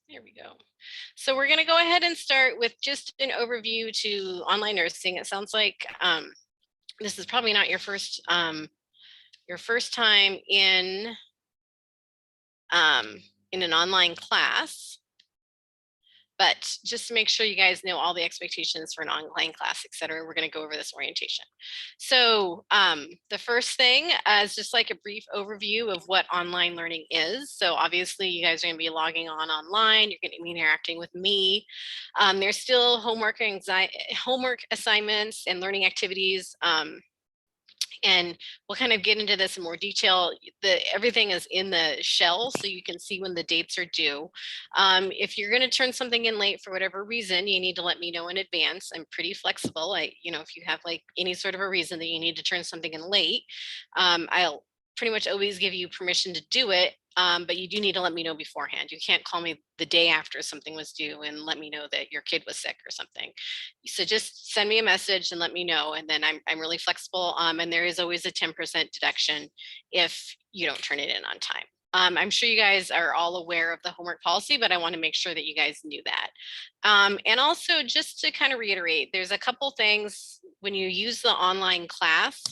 There we go. So we're going to go ahead and start with just an overview to online nursing. It sounds like this is probably not your first time in an online class, but just to make sure you guys know all the expectations for an online class, et cetera, we're going to go over this orientation. So the first thing is just like a brief overview of what online learning is. So obviously you guys are going to be logging on online. You're going to be interacting with me. There's still homework assignments and learning activities. And we'll kind of get into this in more detail. Everything is in the shell, so you can see when the dates are due. If you're going to turn something in late for whatever reason, you need to let me know in advance. I'm pretty flexible. If you have like any sort of a reason that you need to turn something in late, I'll pretty much always give you permission to do it. But you do need to let me know beforehand. You can't call me the day after something was due and let me know that your kid was sick or something. So just send me a message and let me know. And then I'm really flexible. And there is always a 10% deduction if you don't turn it in on time. I'm sure you guys are all aware of the homework policy, but I want to make sure that you guys knew that. And also just to kind of reiterate, there's a couple things when you use the online class.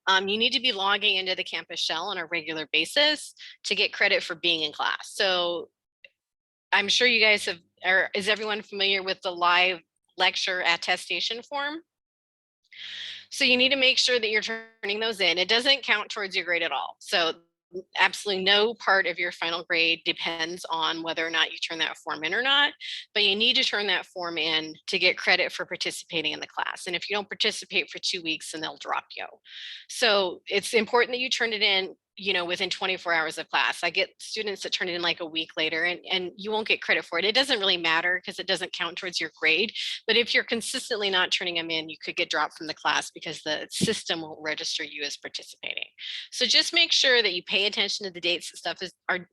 You need to be logging into the campus shell on a regular basis to get credit for being in class. So I'm sure you guys is everyone familiar with the live lecture attestation form? So you need to make sure that you're turning those in. It doesn't count towards your grade at all. So absolutely no part of your final grade depends on whether or not you turn that form in or not, but you need to turn that form in to get credit for participating in the class. And if you don't participate for 2 weeks, then they'll drop you. So it's important that you turn it in within 24 hours of class. I get students that turn it in like a week later and you won't get credit for it. It doesn't really matter because it doesn't count towards your grade. But if you're consistently not turning them in, you could get dropped from the class because the system won't register you as participating. So just make sure that you pay attention to the dates that stuff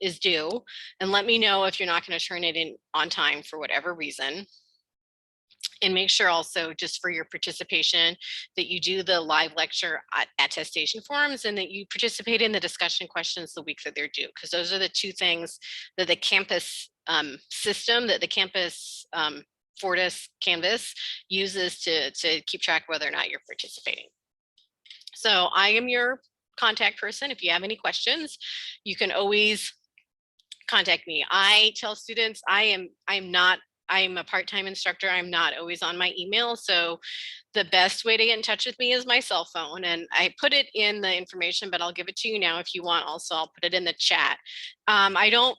is due and let me know if you're not going to turn it in on time for whatever reason. And make sure also just for your participation that you do the live lecture attestation forms and that you participate in the discussion questions the week that they're due, because those are the two things that the campus system, that the campus Fortis Canvas uses to keep track of whether or not you're participating. So I am your contact person. If you have any questions, you can always contact me. I tell students I'm a part-time instructor. I'm not always on my email. So the best way to get in touch with me is my cell phone. And I put it in the information, but I'll give it to you now if you want. Also, I'll put it in the chat. I don't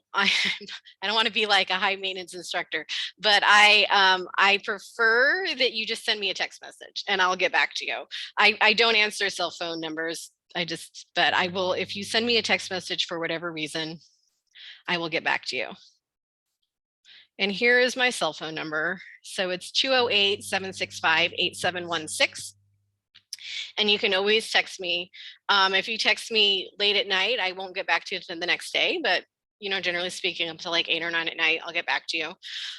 want to be like a high maintenance instructor, but I prefer that you just send me a text message and I'll get back to you. I don't answer cell phone numbers. But I will, if you send me a text message for whatever reason, I will get back to you. And here is my cell phone number. So it's 208-765-8716. And you can always text me. If you text me late at night, I won't get back to you until the next day, but generally speaking, up to like 8 or 9 at night, I'll get back to you.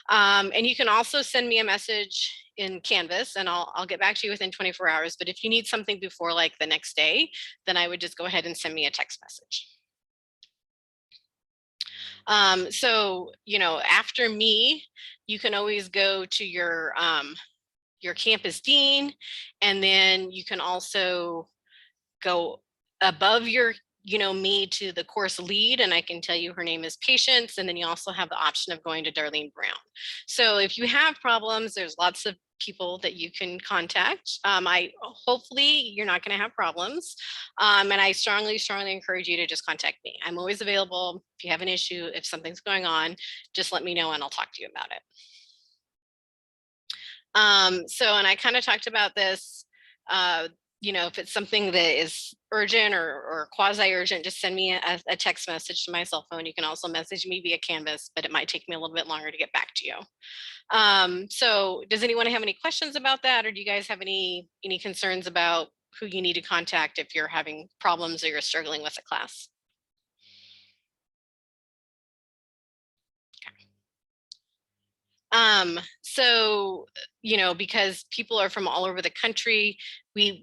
And you can also send me a message in Canvas and I'll get back to you within 24 hours. But if you need something before like the next day, then I would just go ahead and send me a text message. So, after me, you can always go to your campus dean, and then you can also go above your me to the course lead, and I can tell you her name is Patience, and then you also have the option of going to Darlene Brown. So if you have problems, there's lots of people that you can contact. Hopefully you're not going to have problems. And I strongly encourage you to just contact me. I'm always available. If you have an issue, if something's going on, just let me know and I'll talk to you about it. And I kind of talked about this, if it's something that is urgent or quasi-urgent, just send me a text message to my cell phone. You can also message me via Canvas, but it might take me a little bit longer to get back to you. So does anyone have any questions about that? Or do you guys have any concerns about who you need to contact if you're having problems or you're struggling with a class? So, because people are from all over the country, we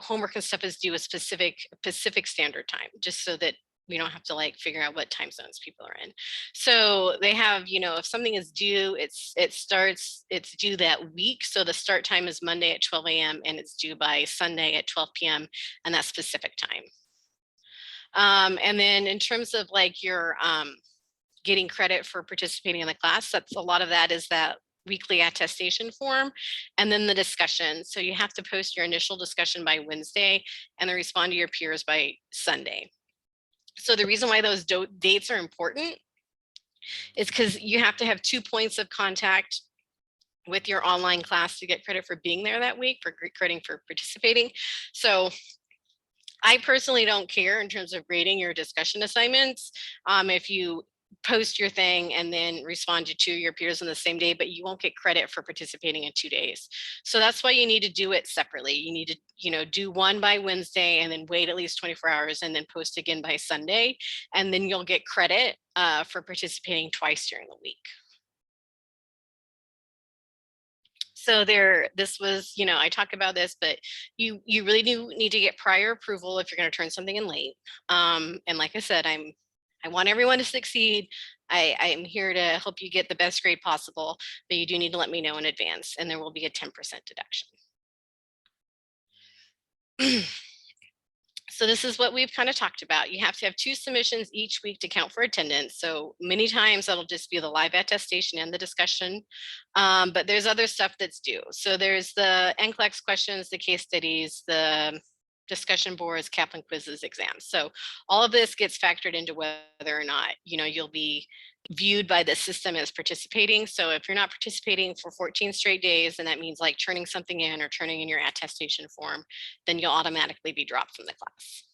homework and stuff is due a specific Pacific Standard Time, just so that we don't have to like figure out what time zones people are in. So they have, you know, if something is due, it's due that week. So the start time is Monday at 12 a.m. and it's due by Sunday at 12 p.m. and that's specific time. And then in terms of like your getting credit for participating in the class, that's a lot of that is that weekly attestation form and then the discussion. So you have to post your initial discussion by Wednesday and then respond to your peers by Sunday. So the reason why those dates are important is because you have to have 2 points of contact with your online class to get credit for being there that week, for credit for participating. So I personally don't care in terms of grading your discussion assignments. If you post your thing and then respond to your peers on the same day, but you won't get credit for participating in 2 days. So that's why you need to do it separately. You need to, you know, do one by Wednesday and then wait at least 24 hours and then post again by Sunday. And then you'll get credit for participating twice during the week. So this was, you know, I talk about this, but you really do need to get prior approval if you're going to turn something in late. And like I said, I want everyone to succeed. I'm here to help you get the best grade possible, but you do need to let me know in advance and there will be a 10% deduction. So this is what we've kind of talked about. You have to have 2 submissions each week to count for attendance. So many times that'll just be the live attestation and the discussion. But there's other stuff that's due. So there's the NCLEX questions, the case studies, the discussion boards, Kaplan quizzes, exams. So all of this gets factored into whether or not, you know, you'll be viewed by the system as participating. So if you're not participating for 14 straight days, and that means like turning something in or turning in your attestation form, then you'll automatically be dropped from the class.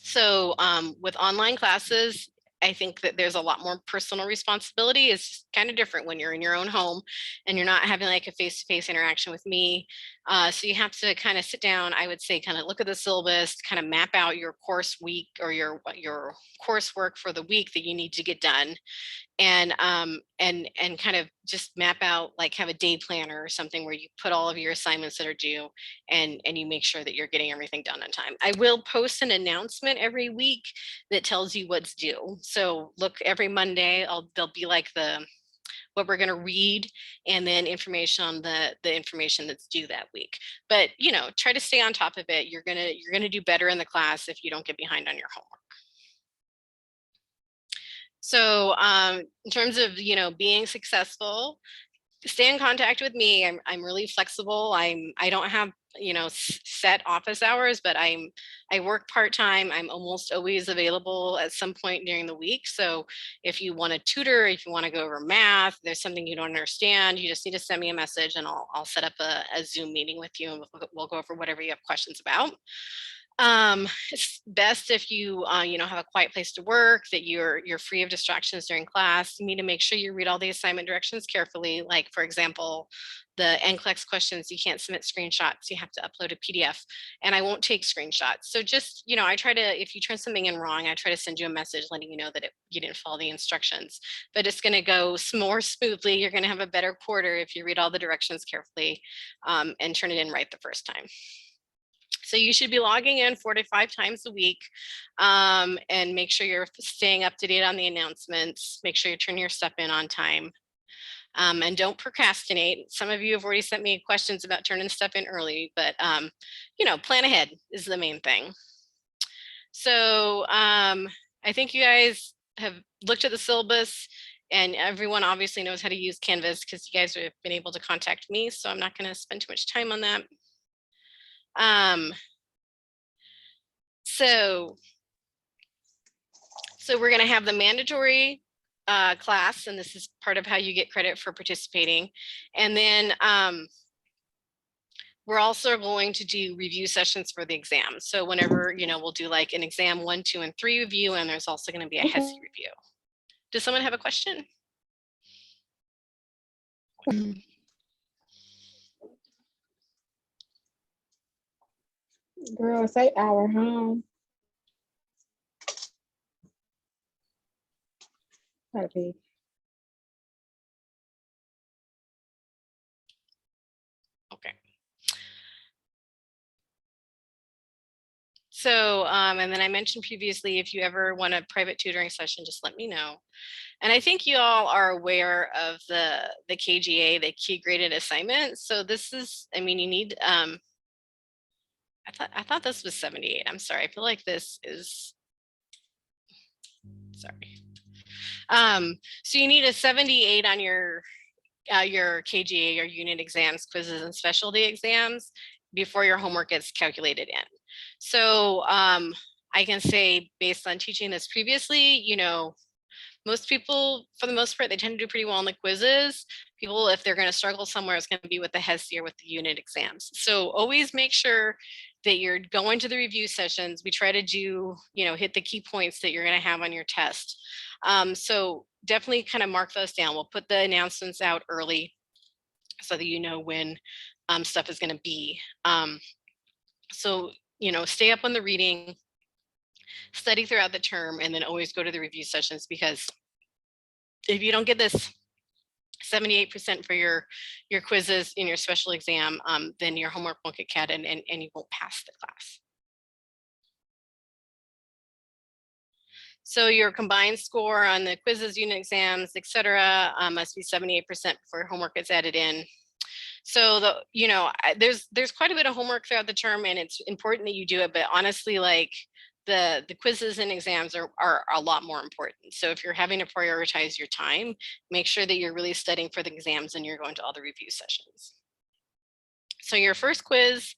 So with online classes, I think that there's a lot more personal responsibility. It's kind of different when you're in your own home and you're not having like a face-to-face interaction with me. So you have to kind of sit down, I would say, kind of look at the syllabus, kind of map out your course week or your coursework for the week that you need to get done. And kind of just map out, like have a day planner or something where you put all of your assignments that are due and you make sure that you're getting everything done on time. I will post an announcement every week that tells you what's due. So look, every Monday, there'll be like what we're going to read and then information on the information that's due that week. But, you know, try to stay on top of it. You're going to do better in the class if you don't get behind on your homework. So in terms of, you know, being successful, stay in contact with me. I'm really flexible. I don't have, you know, set office hours, but I work part-time. I'm almost always available at some point during the week. So if you want to tutor, if you want to go over math, there's something you don't understand, you just need to send me a message and I'll set up a Zoom meeting with you and we'll go over whatever you have questions about. It's best if you you know, have a quiet place to work, that you're free of distractions during class. You need to make sure you read all the assignment directions carefully. Like, for example, the NCLEX questions, you can't submit screenshots, you have to upload a PDF, and I won't take screenshots. So just, you know, I try to, if you turn something in wrong, I try to send you a message letting you know that you didn't follow the instructions. But it's going to go more smoothly. You're going to have a better quarter if you read all the directions carefully and turn it in right the first time. So you should be logging in 4 to 5 times a week and make sure you're staying up to date on the announcements. Make sure you turn your stuff in on time and don't procrastinate. Some of you have already sent me questions about turning stuff in early, but you know, plan ahead is the main thing. So I think you guys have looked at the syllabus and everyone obviously knows how to use Canvas because you guys have been able to contact me. So I'm not going to spend too much time on that. So we're going to have the mandatory class, and this is part of how you get credit for participating. And then we're also going to do review sessions for the exam. So whenever, you know, we'll do like an exam 1, 2, and 3 review, and there's also going to be a HESI review. Does someone have a question? Girl, say our home. Okay. Okay. So And then I mentioned previously, if you ever want a private tutoring session, just let me know. And I think you all are aware of the KGA, the key graded assignment. So this is, I mean, you need, I thought this was 78. I'm sorry. I feel like this is, sorry. So you need a 78 on your KGA, your unit exams, quizzes, and specialty exams before your homework gets calculated in. So I can say, based on teaching this previously, you know, most people, for the most part, they tend to do pretty well on the quizzes. People, if they're going to struggle somewhere, it's going to be with the HESI or with the unit exams. So always make sure that you're going to the review sessions. We try to do, you know, hit the key points that you're going to have on your test. So definitely kind of mark those down. We'll put the announcements out early so that you know when stuff is going to be. So, you know, stay up on the reading, study throughout the term, and then always go to the review sessions, because if you don't get this 78% for your quizzes in your special exam, then your homework won't get counted and you won't pass the class. So your combined score on the quizzes, unit exams, etc., must be 78% before your homework gets added in. So you know, there's quite a bit of homework throughout the term, and it's important that you do it. But honestly, like the quizzes and exams are a lot more important. So if you're having to prioritize your time, make sure that you're really studying for the exams and you're going to all the review sessions. So your first quiz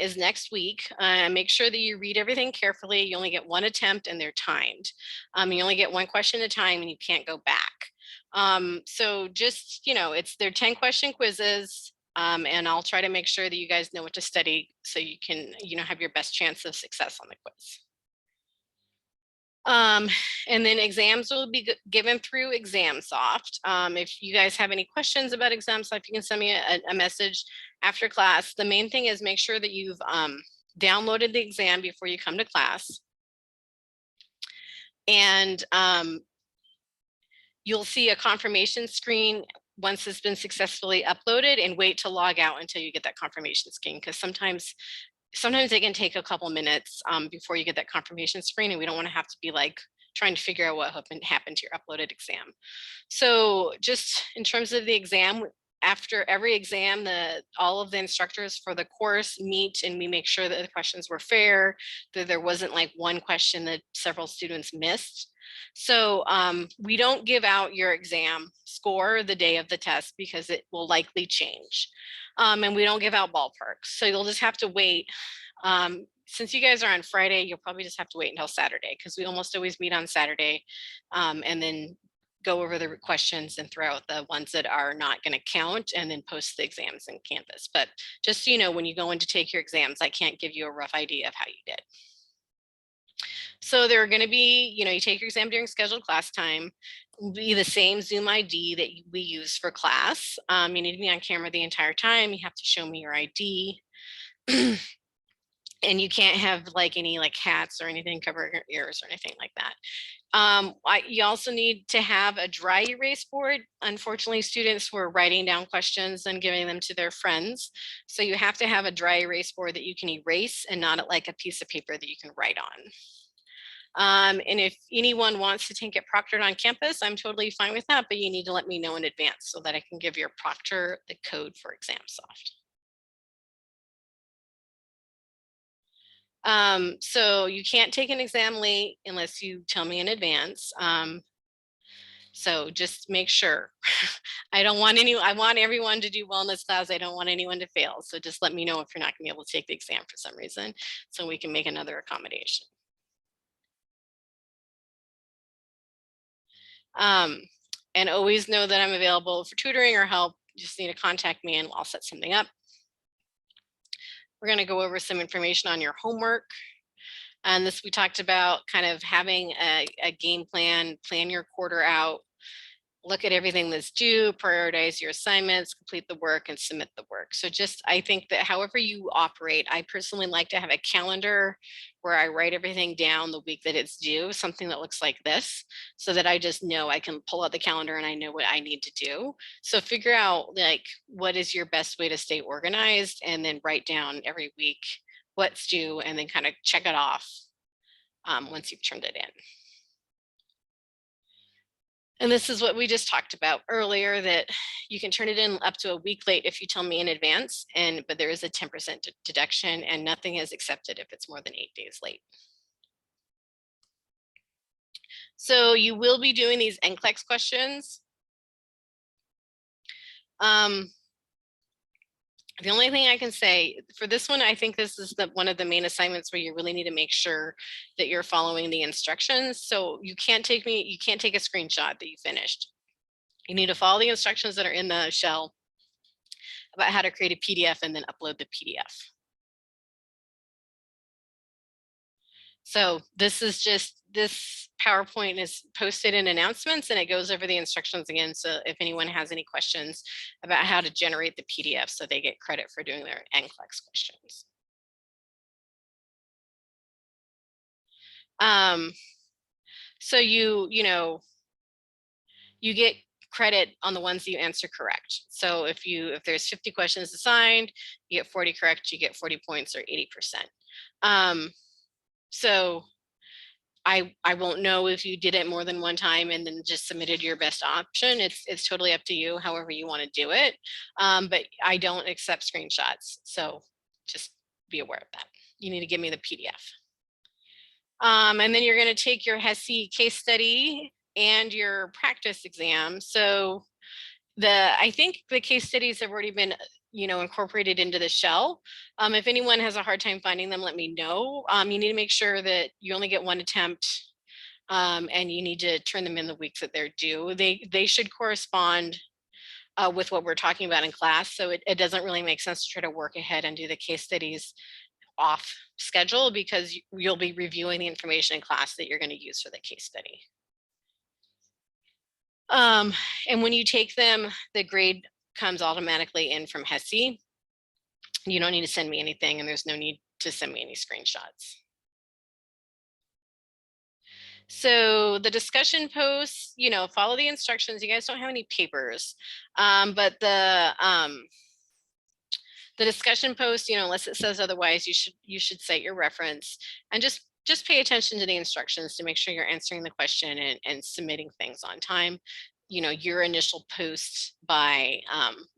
is next week. Make sure that you read everything carefully. You only get one attempt and they're timed. You only get one question at a time and you can't go back. So just, you know, they're 10-question quizzes, and I'll try to make sure that you guys know what to study so you can, you know, have your best chance of success on the quiz. And then exams will be given through ExamSoft. If you guys have any questions about ExamSoft, you can send me a message after class. The main thing is make sure that you've downloaded the exam before you come to class. And you'll see a confirmation screen once it's been successfully uploaded, and wait to log out until you get that confirmation screen, because sometimes it can take a couple minutes before you get that confirmation screen, and we don't want to have to be like trying to figure out what happened to your uploaded exam. So just in terms of the exam, after every exam, all of the instructors for the course meet and we make sure that the questions were fair, that there wasn't like one question that several students missed. So we don't give out your exam score the day of the test because it will likely change. And we don't give out ballparks. So you'll just have to wait. Since you guys are on Friday, you'll probably just have to wait until Saturday, because we almost always meet on Saturday, and then go over the questions and throw out the ones that are not going to count, and then post the exams in Canvas. But just so you know, when you go in to take your exams, I can't give you a rough idea of how you did. So they're going to be, you know, you take your exam during scheduled class time, will be the same Zoom ID that we use for class. You need to be on camera the entire time. You have to show me your ID. And you can't have like any like hats or anything covering your ears or anything like that. You also need to have a dry erase board. Unfortunately, students were writing down questions and giving them to their friends. So you have to have a dry erase board that you can erase, and not like a piece of paper that you can write on. And if anyone wants to take it proctored on campus, I'm totally fine with that, but you need to let me know in advance so that I can give your proctor the code for ExamSoft. So you can't take an exam late unless you tell me in advance. So just make sure. I want everyone to do well in this class. I don't want anyone to fail. So just let me know if you're not gonna be able to take the exam for some reason, so we can make another accommodation. And always know that I'm available for tutoring or help. You just need to contact me and I'll set something up. We're going to go over some information on your homework. And this, we talked about kind of having a game plan your quarter out, look at everything that's due, prioritize your assignments, complete the work, and submit the work. So just, I think that however you operate, I personally like to have a calendar where I write everything down the week that it's due, something that looks like this, so that I just know I can pull out the calendar and I know what I need to do. So figure out like, what is your best way to stay organized, and then write down every week what's due, and then kind of check it off once you've turned it in. And this is what we just talked about earlier, that you can turn it in up to a week late if you tell me in advance, but there is a 10% deduction, and nothing is accepted if it's more than 8 days late. So you will be doing these NCLEX questions. The only thing I can say for this one, I think this is one of the main assignments where you really need to make sure that you're following the instructions. So you can't take a screenshot that you finished. You need to follow the instructions that are in the shell about how to create a PDF and then upload the PDF. So this PowerPoint is posted in announcements, and it goes over the instructions again. So if anyone has any questions about how to generate the PDF, so they get credit for doing their NCLEX questions. So you get credit on the ones that you answer correct. So if there's 50 questions assigned, you get 40 correct, you get 40 points or 80%. So I won't know if you did it more than one time and then just submitted your best option. It's totally up to you, however you want to do it. But I don't accept screenshots. So just be aware of that. You need to give me the PDF. And then you're going to take your HESI case study and your practice exam. So I think the case studies have already been incorporated into the shell. If anyone has a hard time finding them, let me know. You need to make sure that you only get one attempt, and you need to turn them in the weeks that they're due. They should correspond with what we're talking about in class. So it doesn't really make sense to try to work ahead and do the case studies off schedule, because you'll be reviewing the information in class that you're going to use for the case study. And when you take them, the grade comes automatically in from HESI. You don't need to send me anything, and there's no need to send me any screenshots. So the discussion posts, follow the instructions. You guys don't have any papers, but the discussion post, unless it says otherwise, you should cite your reference, and just pay attention to the instructions to make sure you're answering the question and submitting things on time. Your initial post by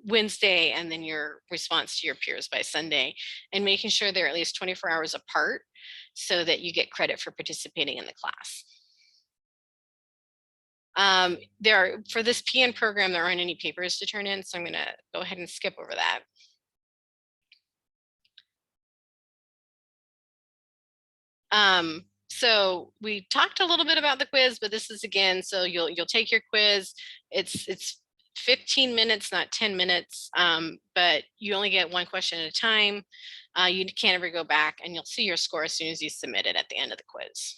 Wednesday, and then your response to your peers by Sunday, and making sure they're at least 24 hours apart so that you get credit for participating in the class. For this PN program, there aren't any papers to turn in, so I'm going to go ahead and skip over that. So we talked a little bit about the quiz, but this is again, so you'll take your quiz. It's 15 minutes, not 10 minutes, but you only get one question at a time. You can't ever go back, and you'll see your score as soon as you submit it at the end of the quiz.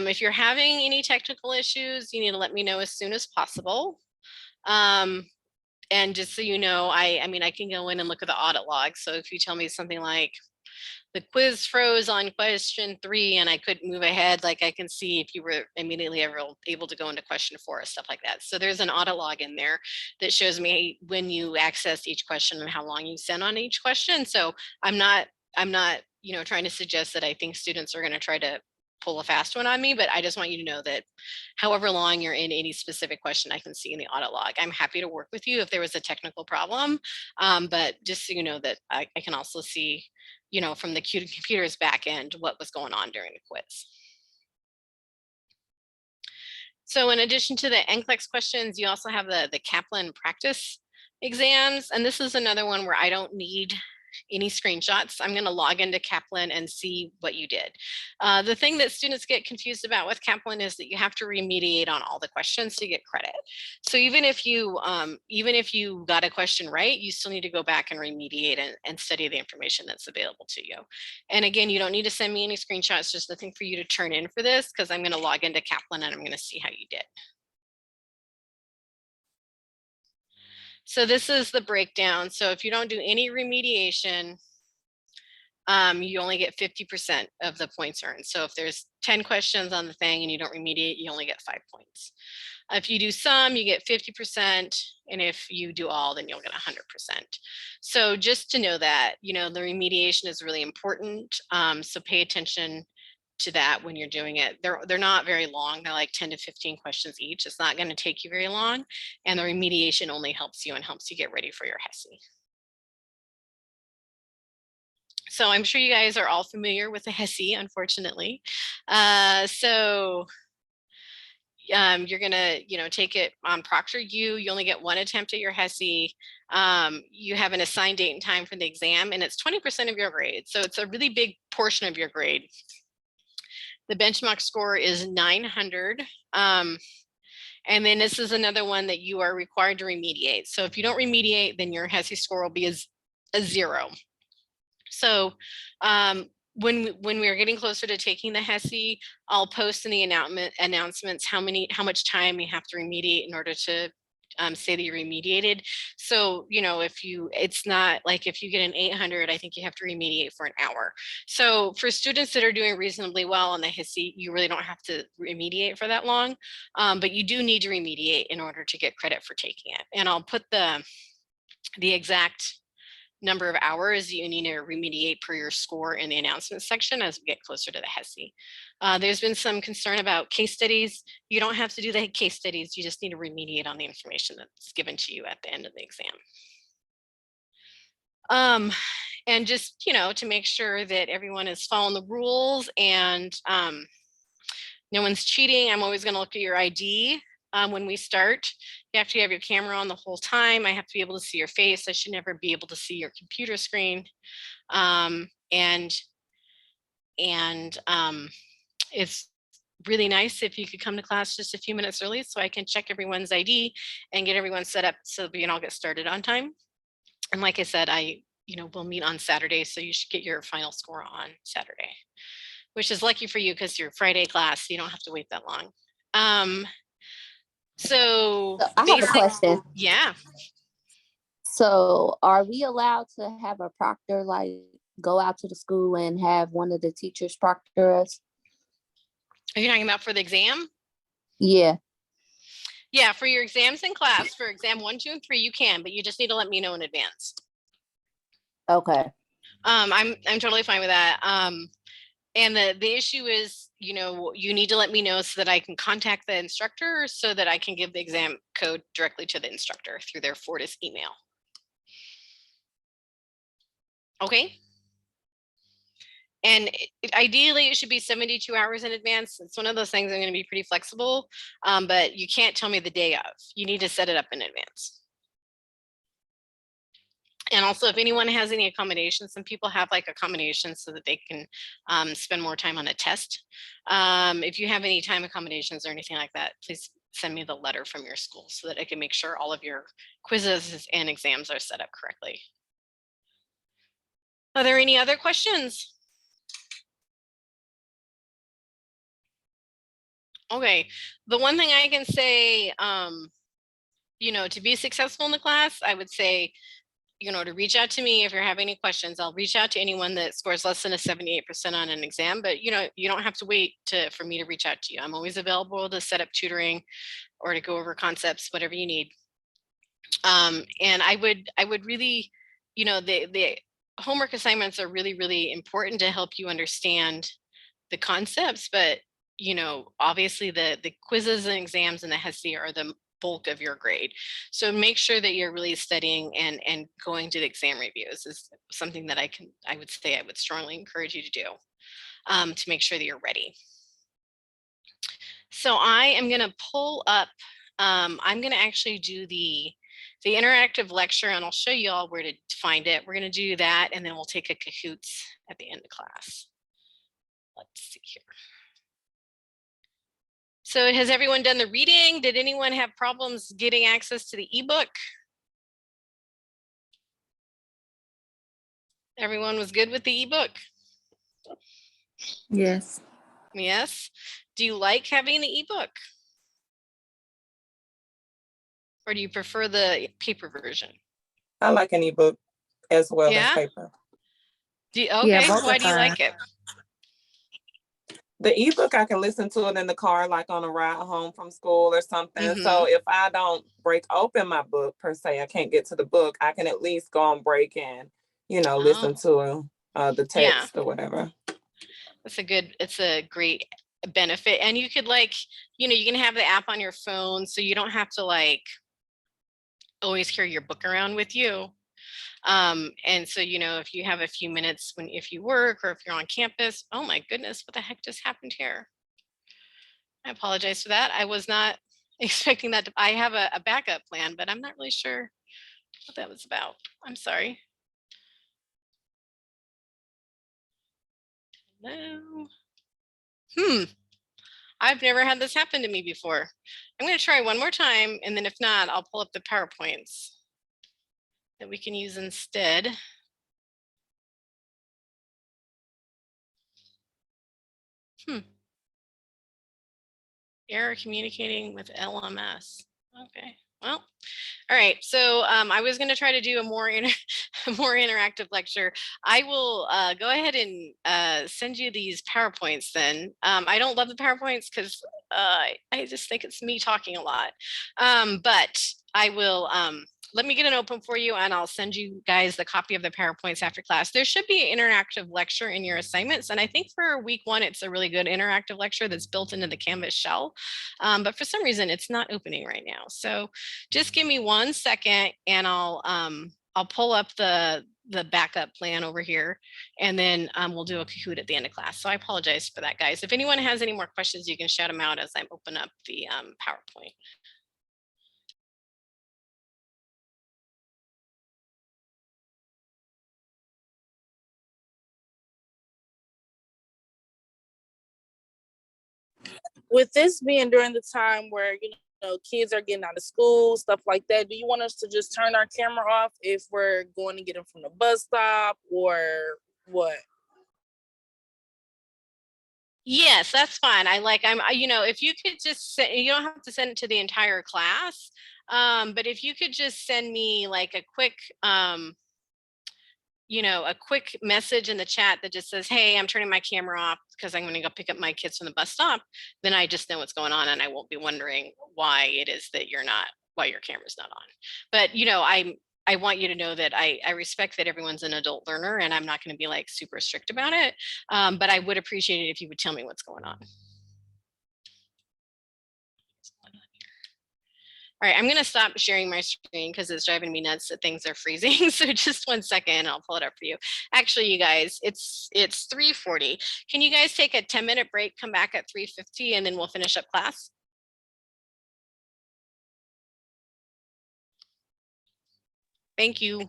If you're having any technical issues, you need to let me know as soon as possible. And just so you know, I can go in and look at the audit log. So if you tell me something like, the quiz froze on question 3 and I couldn't move ahead, like I can see if you were immediately able to go into question 4 or stuff like that. So there's an audit log in there that shows me when you accessed each question and how long you spent on each question. So I'm not trying to suggest that I think students are going to try to pull a fast one on me, but I just want you to know that however long you're in any specific question, I can see in the audit log. I'm happy to work with you if there was a technical problem, but just so you know that I can also see, from the computer's back end, what was going on during the quiz. So in addition to the NCLEX questions, you also have the Kaplan practice exams. And this is another one where I don't need any screenshots. I'm going to log into Kaplan and see what you did. The thing that students get confused about with Kaplan is that you have to remediate on all the questions to get credit. So even if you got a question right, you still need to go back and remediate and study the information that's available to you. And again, you don't need to send me any screenshots, just nothing for you to turn in for this, because I'm going to log into Kaplan and I'm going to see how you did. So this is the breakdown. So if you don't do any remediation, you only get 50% of the points earned. So if there's 10 questions on the thing and you don't remediate, you only get 5 points. If you do some, you get 50%. And if you do all, then you'll get 100%. So just to know that, the remediation is really important. So pay attention to that when you're doing it. They're not very long. They're like 10 to 15 questions each. It's not going to take you very long. And the remediation only helps you and helps you get ready for your HESI. So I'm sure you guys are all familiar with the HESI, unfortunately. You're gonna, take it on Proctor U. You only get one attempt at your HESI. You have an assigned date and time for the exam, and it's 20% of your grade. So it's a really big portion of your grade. The benchmark score is 900. And then this is another one that you are required to remediate. So if you don't remediate, then your HESI score will be a 0. So when we are getting closer to taking the HESI, I'll post in the announcements how much time you have to remediate in order to say that you're remediated. So, it's not like if you get an 800, I think you have to remediate for an hour. So for students that are doing reasonably well on the HESI, you really don't have to remediate for that long, but you do need to remediate in order to get credit for taking it. And I'll put the exact number of hours you need to remediate per your score in the announcements section as we get closer to the HESI. There's been some concern about case studies. You don't have to do the case studies. You just need to remediate on the information that's given to you at the end of the exam. And just, to make sure that everyone is following the rules and no one's cheating. I'm always going to look at your ID. When we start, you have to have your camera on the whole time. I have to be able to see your face. I should never be able to see your computer screen. It's really nice if you could come to class just a few minutes early so I can check everyone's ID and get everyone set up so we can all get started on time. And like I said, we'll meet on Saturday, so you should get your final score on Saturday, which is lucky for you because your Friday class, so you don't have to wait that long. So I have a question. Yeah. So are we allowed to have a proctor, like go out to the school and have one of the teachers proctor us? Are you talking about for the exam? Yeah. Yeah, for your exams in class, for exam 1, 2, and 3, you can, but you just need to let me know in advance. Okay. I'm totally fine with that. And the issue is, you need to let me know so that I can contact the instructor so that I can give the exam code directly to the instructor through their Fortis email. Okay. And ideally, it should be 72 hours in advance. It's one of those things I'm going to be pretty flexible, but you can't tell me the day of. You need to set it up in advance. And also, if anyone has any accommodations, some people have like accommodations so that they can spend more time on a test. If you have any time accommodations or anything like that, please send me the letter from your school so that I can make sure all of your quizzes and exams are set up correctly. Are there any other questions? Okay, the one thing I can say, to be successful in the class, I would say, to reach out to me if you're having any questions. I'll reach out to anyone that scores less than a 78% on an exam, but you don't have to wait for me to reach out to you. I'm always available to set up tutoring or to go over concepts, whatever you need. And I would really, the homework assignments are really, really important to help you understand the concepts, but obviously the quizzes and exams and the HESI are the bulk of your grade. So make sure that you're really studying and going to the exam reviews is something that I would strongly encourage you to do to make sure that you're ready. So I am going to pull up, I'm going to actually do the interactive lecture, and I'll show you all where to find it. We're going to do that, and then we'll take a Kahoots at the end of class. Let's see here. So has everyone done the reading? Did anyone have problems getting access to the ebook? Everyone was good with the ebook? Yes. Yes. Do you like having the ebook? Or do you prefer the paper version? I like an ebook as well as paper. Okay, why do you like it? The ebook, I can listen to it in the car, like on a ride home from school or something. So if I don't break open my book per se, I can't get to the book, I can at least go on break and, listen to the text or whatever. It's a great benefit. And you could like, you know, you can have the app on your phone so you don't have to like always carry your book around with you. And so, you know, if you have a few minutes if you work or if you're on campus, oh my goodness, what the heck just happened here? I apologize for that. I was not expecting that. I have a backup plan, but I'm not really sure what that was about. I'm sorry. Hello. I've never had this happen to me before. I'm going to try one more time, and then if not, I'll pull up the PowerPoints that we can use instead. Error communicating with LMS. Okay, well, all right. So I was going to try to do a more more interactive lecture. I will go ahead and send you these PowerPoints then. I don't love the PowerPoints because I just think it's me talking a lot. But I will let me get an open for you and I'll send you guys the copy of the PowerPoints after class. There should be an interactive lecture in your assignments. And I think for week 1, it's a really good interactive lecture that's built into the Canvas shell. But for some reason, it's not opening right now. So just give me 1 second and I'll pull up the backup plan over here, and then we'll do a Kahoot at the end of class. So I apologize for that, guys. If anyone has any more questions, you can shout them out as I open up the PowerPoint. With this being during the time where, you know, kids are getting out of school, stuff like that, do you want us to just turn our camera off if we're going to get them from the bus stop or what? Yes, that's fine. You know, if you could just you don't have to send it to the entire class. But if you could just send me like a quick, you know, a quick message in the chat that just says, hey, I'm turning my camera off because I'm going to go pick up my kids from the bus stop, then I just know what's going on and I won't be wondering why it is that why your camera's not on. But, you know, I want you to know that I respect that everyone's an adult learner and I'm not going to be like super strict about it. But I would appreciate it if you would tell me what's going on. All right, I'm going to stop sharing my screen because it's driving me nuts that things are freezing. So just 1 second, I'll pull it up for you. Actually, you guys, it's 3:40. Can you guys take a 10-minute break, come back at 3:50, and then we'll finish up class? Thank you.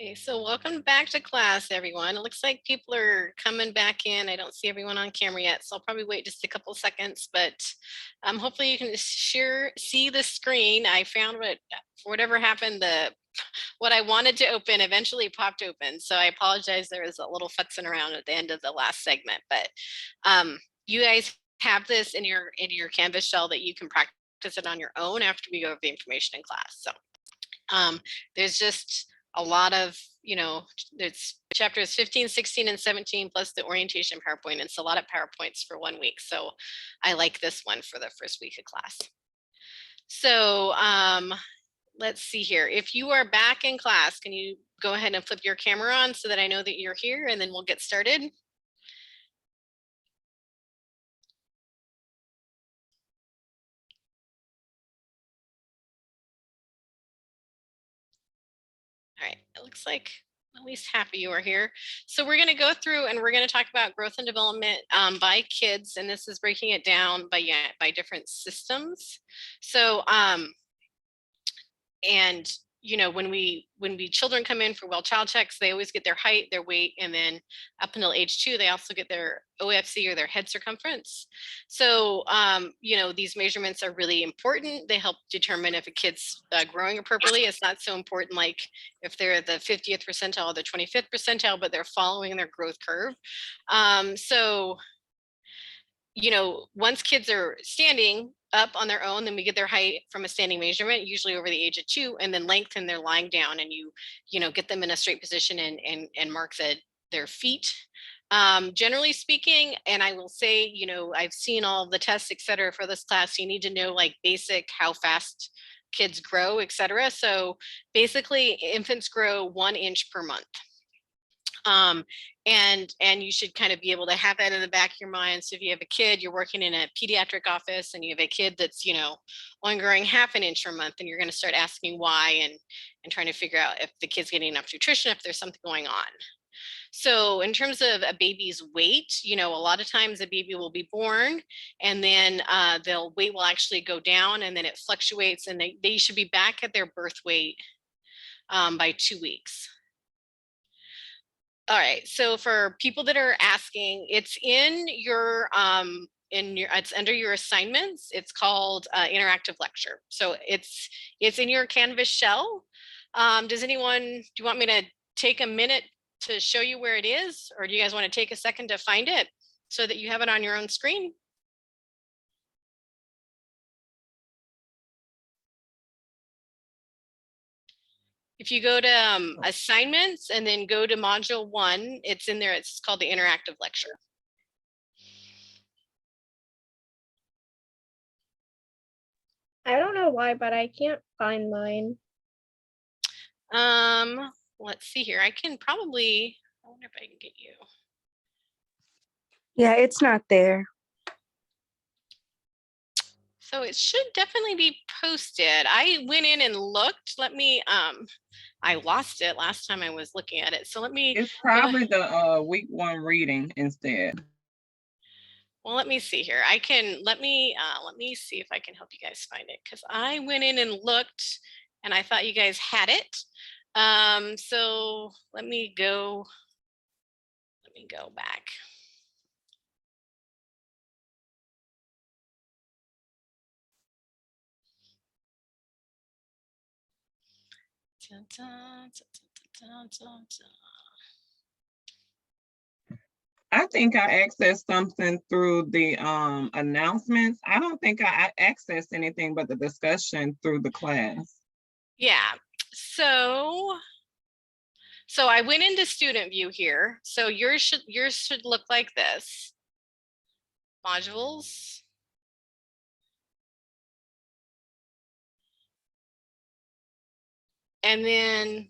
Okay, so welcome back to class, everyone. It looks like people are coming back in. I don't see everyone on camera yet, so I'll probably wait just a couple seconds, but hopefully you can see the screen. I found for whatever happened, what I wanted to open eventually popped open. So I apologize. There was a little futzing around at the end of the last segment, but you guys have this in your Canvas shell that you can practice it on your own after we go over the information in class. So there's just a lot of, there's chapters 15, 16, and 17, plus the orientation PowerPoint. It's a lot of PowerPoints for 1 week. So I like this one for the first week of class. So let's see here. If you are back in class, can you go ahead and flip your camera on so that I know that you're here, and then we'll get started. All right, it looks like at least half of you are here. So we're going to go through and we're going to talk about growth and development by kids, and this is breaking it down by different systems. So and when children come in for well child checks, they always get their height, their weight, and then up until age 2, they also get their OFC, or their head circumference. So these measurements are really important. They help determine if a kid's growing appropriately. It's not so important like if they're the 50th percentile or the 25th percentile, but they're following their growth curve. Once kids are standing up on their own, then we get their height from a standing measurement, usually over the age of 2, and then length, and they're lying down, and you get them in a straight position and mark their feet. Generally speaking, and I will say, I've seen all the tests, et cetera, for this class. You need to know like basic how fast kids grow, et cetera. So basically, infants grow 1 inch per month. And you should kind of be able to have that in the back of your mind. So if you have a kid, you're working in a pediatric office, and you have a kid that's, only growing 1/2 inch per month, and you're going to start asking why and trying to figure out if the kid's getting enough nutrition, if there's something going on. So in terms of a baby's weight, a lot of times a baby will be born, and then their weight will actually go down, and then it fluctuates, and they should be back at their birth weight by 2 weeks. All right, so for people that are asking, it's in your it's under your assignments. It's called interactive lecture. So it's in your Canvas shell. Do you want me to take a minute to show you where it is, or do you guys want to take a second to find it so that you have it on your own screen? If you go to assignments and then go to module 1, it's in there. It's called the interactive lecture. I don't know why, but I can't find mine. Let's see here. I wonder if I can get you. Yeah, it's not there. So it should definitely be posted. I went in and looked. I lost it last time I was looking at it. So let me. It's probably the week 1 reading instead. Well, let me see here. Let me see if I can help you guys find it, because I went in and looked and I thought you guys had it. So let me go back. I think I accessed something through the announcements. I don't think I accessed anything but the discussion through the class. Yeah. So I went into student view here. So yours should look like this. Modules. And then,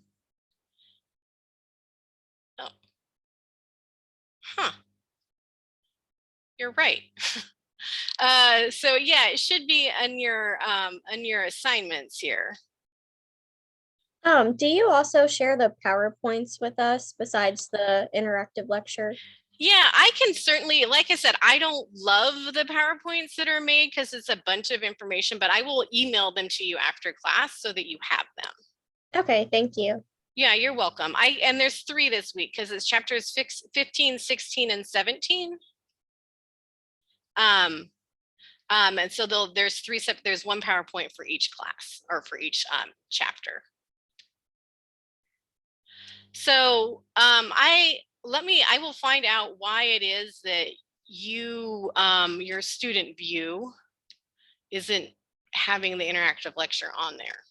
you're right. So yeah, it should be on your assignments here. Do you also share the PowerPoints with us besides the interactive lecture? Yeah, I can certainly, like I said, I don't love the PowerPoints that are made because it's a bunch of information, but I will email them to you after class so that you have them. Okay, thank you. Yeah, you're welcome. And there's 3 this week because it's chapters 15, 16, and 17. And so there's 3 there's 1 PowerPoint for each class or for each chapter. So I will find out why it is that you your student view isn't having the interactive lecture on there.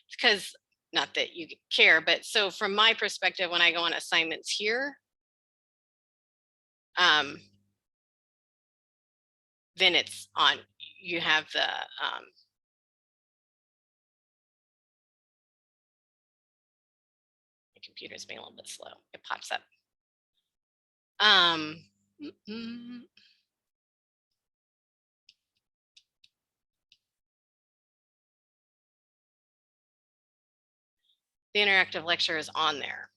Because not that you care, but so from my perspective, when I go on assignments here, then it's on, you have the my computer's being a little bit slow. It pops up. The interactive lecture is on there.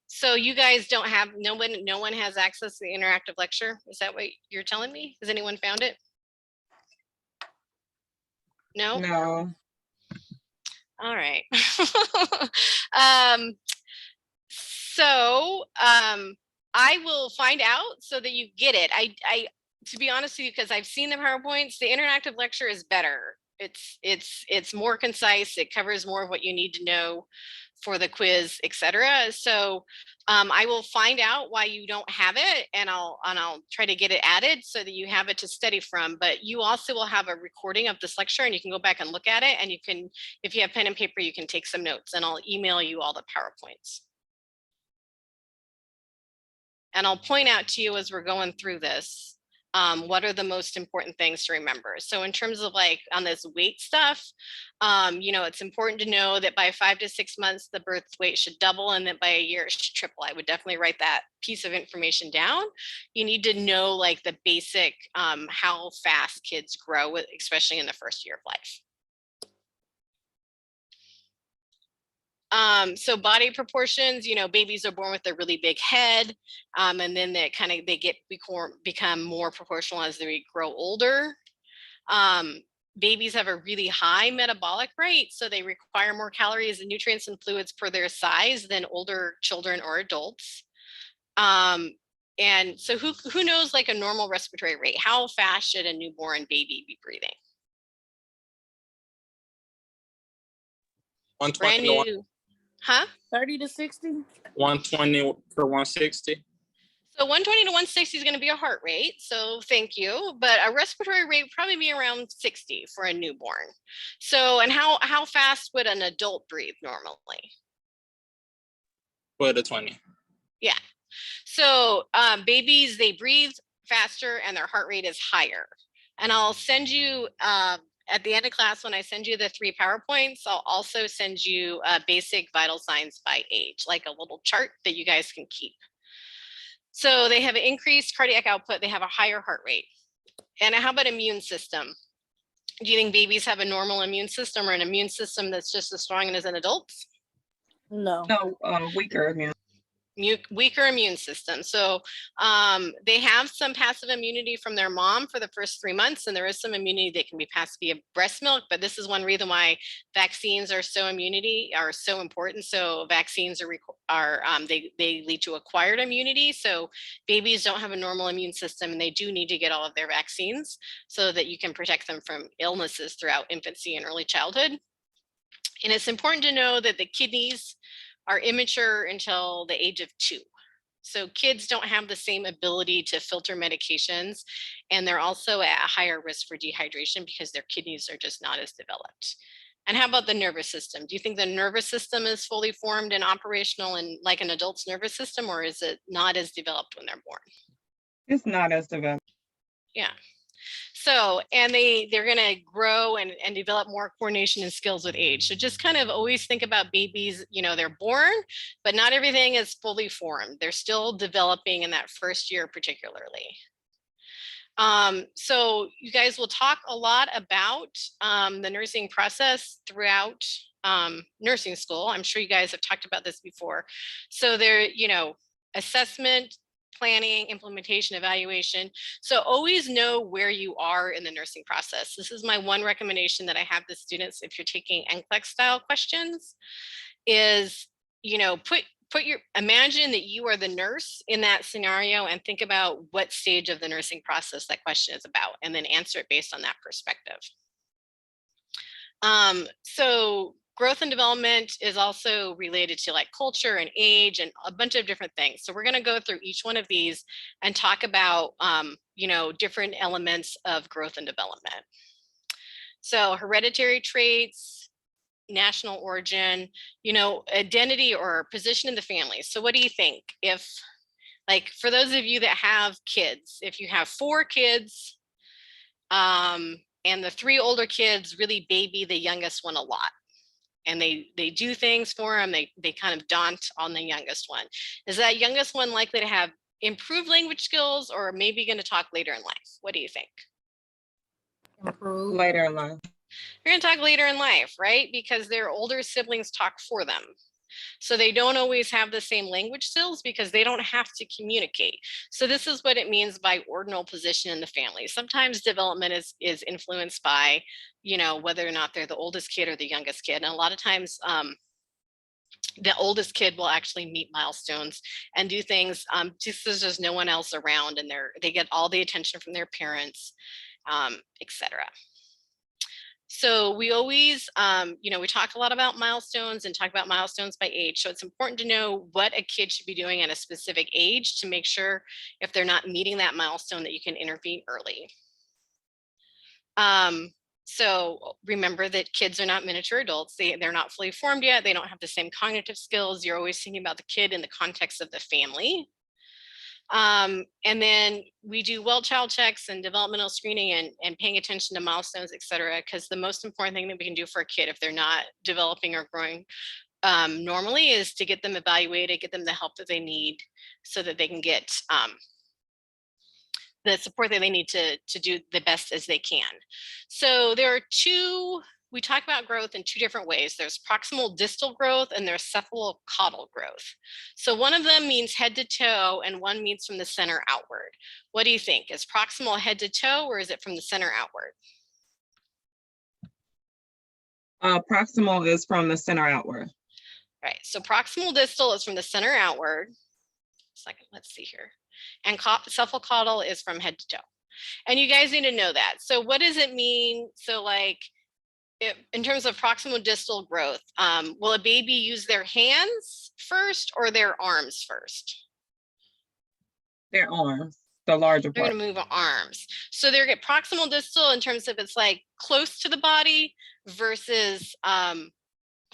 So you guys don't have, no one has access to the interactive lecture. Is that what you're telling me? Has anyone found it? No? No. All right. I will find out so that you get it. I to be honest with you, because I've seen the PowerPoints, the interactive lecture is better. It's more concise. It covers more of what you need to know for the quiz, etc. So I will find out why you don't have it, and I'll try to get it added so that you have it to study from. But you also will have a recording of this lecture, and you can go back and look at it, and you can, if you have pen and paper, you can take some notes, and I'll email you all the PowerPoints. And I'll point out to you as we're going through this, what are the most important things to remember. So in terms of like on this weight stuff, it's important to know that by 5 to 6 months, the birth weight should double, and that by a year it should triple. I would definitely write that piece of information down. You need to know like the basic, how fast kids grow, especially in the first year of life. So body proportions, babies are born with a really big head, and then they become more proportional as they grow older. Babies have a really high metabolic rate, so they require more calories and nutrients and fluids per their size than older children or adults. And so who knows like a normal respiratory rate? How fast should a newborn baby be breathing? 120 Brand new. Huh? 30 to 60? 120 to 160. So 120 to 160 is going to be a heart rate. So thank you. But a respiratory rate would probably be around 60 for a newborn. So, and how fast would an adult breathe normally? 4 to 20. Yeah. So babies, they breathe faster and their heart rate is higher. And I'll send you, at the end of class, when I send you the 3 PowerPoints, I'll also send you basic vital signs by age, like a little chart that you guys can keep. So they have an increased cardiac output, they have a higher heart rate. And how about immune system? Do you think babies have a normal immune system or an immune system that's just as strong as an adult? No. No, weaker immune. Weaker immune system. So they have some passive immunity from their mom for the first 3 months, and there is some immunity that can be passed via breast milk. But this is one reason why vaccines are so important. So vaccines they lead to acquired immunity. So babies don't have a normal immune system, and they do need to get all of their vaccines so that you can protect them from illnesses throughout infancy and early childhood. And it's important to know that the kidneys are immature until the age of 2. So kids don't have the same ability to filter medications, and they're also at a higher risk for dehydration because their kidneys are just not as developed. And how about the nervous system? Do you think the nervous system is fully formed and operational and like an adult's nervous system, or is it not as developed when they're born? It's not as developed. Yeah. So, and they're going to grow and develop more coordination and skills with age. So just kind of always think about babies, they're born, but not everything is fully formed. They're still developing in that first year, particularly. So you guys will talk a lot about the nursing process throughout nursing school. I'm sure you guys have talked about this before. So there, assessment, planning, implementation, evaluation. So always know where you are in the nursing process. This is my one recommendation that I have to students if you're taking NCLEX style questions. is, imagine that you are the nurse in that scenario and think about what stage of the nursing process that question is about, and then answer it based on that perspective. So growth and development is also related to like culture and age and a bunch of different things. So we're going to go through each one of these and talk about, different elements of growth and development. So hereditary traits, national origin, identity or position in the family. So what do you think? If, like, for those of you that have kids, if you have 4 kids, and the 3 older kids really baby the youngest one a lot, and they do things for them, they kind of daunt on the youngest one. Is that youngest one likely to have improved language skills, or maybe going to talk later in life? What do you think? Improve. Later in life. You're going to talk later in life, right? Because their older siblings talk for them. So they don't always have the same language skills because they don't have to communicate. So this is what it means by ordinal position in the family. Sometimes development is influenced by, whether or not they're the oldest kid or the youngest kid. And a lot of times, the oldest kid will actually meet milestones and do things just as there's no one else around, and they get all the attention from their parents, etc. So we always, we talk a lot about milestones and talk about milestones by age. So it's important to know what a kid should be doing at a specific age to make sure if they're not meeting that milestone that you can intervene early. So remember that kids are not miniature adults. They're not fully formed yet. They don't have the same cognitive skills. You're always thinking about the kid in the context of the family. And then we do well child checks and developmental screening and paying attention to milestones, et cetera, because the most important thing that we can do for a kid if they're not developing or growing normally is to get them evaluated, get them the help that they need so that they can get the support that they need to do the best as they can. So there are we talk about growth in 2 different ways. There's proximal distal growth and there's cephalocaudal growth. So one of them means head to toe and one means from the center outward. What do you think? Is proximal head to toe or is it from the center outward? Proximal is from the center outward. Right, so proximal distal is from the center outward. Let's see here. And cephalocaudal is from head to toe. And you guys need to know that. So what does it mean? So like, in terms of proximal distal growth, will a baby use their hands first or their arms first? Their arms, the larger They're part. going to move arms. So they're get proximal distal in terms of it's like close to the body versus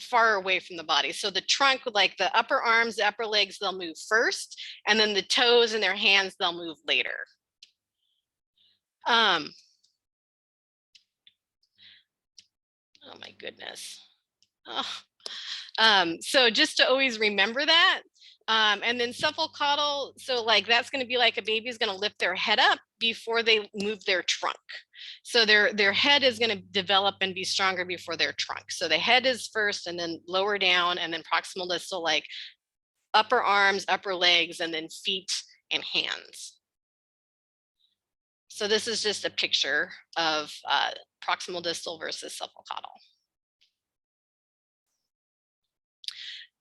far away from the body. So the trunk, like the upper arms, the upper legs, they'll move first, and then the toes and their hands, they'll move later. Oh my goodness. Oh. So just to always remember that. And then cephalocaudal, so like that's going to be like a baby's going to lift their head up before they move their trunk. So their head is going to develop and be stronger before their trunk. So the head is first and then lower down, and then proximal distal, like upper arms, upper legs, and then feet and hands. So this is just a picture of proximal distal versus cephalocaudal.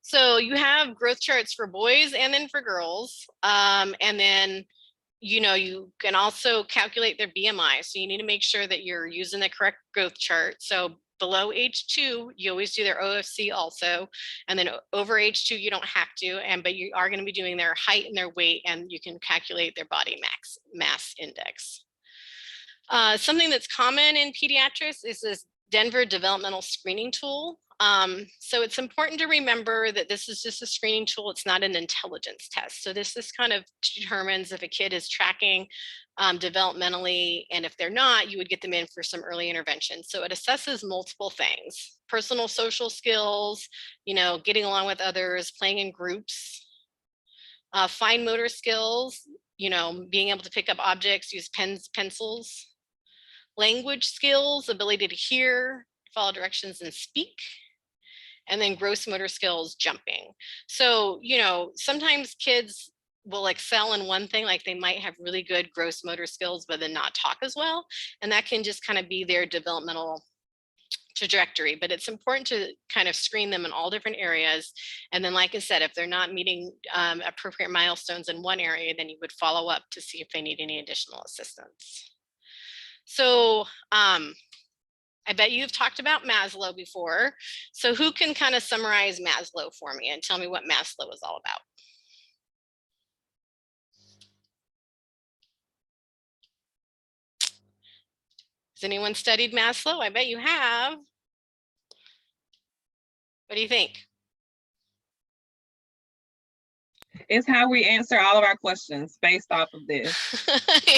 So you have growth charts for boys and then for girls. And then, you can also calculate their BMI. So you need to make sure that you're using the correct growth chart. So below age 2, you always do their OFC also. And then over age 2, you don't have to, but you are going to be doing their height and their weight, and you can calculate their body mass index. Something that's common in pediatrics is this Denver developmental screening tool. So it's important to remember that this is just a screening tool. It's not an intelligence test. So this kind of determines if a kid is tracking developmentally, and if they're not, you would get them in for some early intervention. So it assesses multiple things: personal social skills, getting along with others, playing in groups, fine motor skills, being able to pick up objects, use pens, pencils, language skills, ability to hear, follow directions, and speak. And then gross motor skills, jumping. So, sometimes kids will excel in one thing, like they might have really good gross motor skills, but then not talk as well. And that can just kind of be their developmental trajectory, but it's important to kind of screen them in all different areas. And then, like I said, if they're not meeting appropriate milestones in one area, then you would follow up to see if they need any additional assistance. So I bet you've talked about Maslow before. So who can kind of summarize Maslow for me and tell me what Maslow is all about? Has anyone studied Maslow? I bet you have. What do you think? It's how we answer all of our questions based off of this.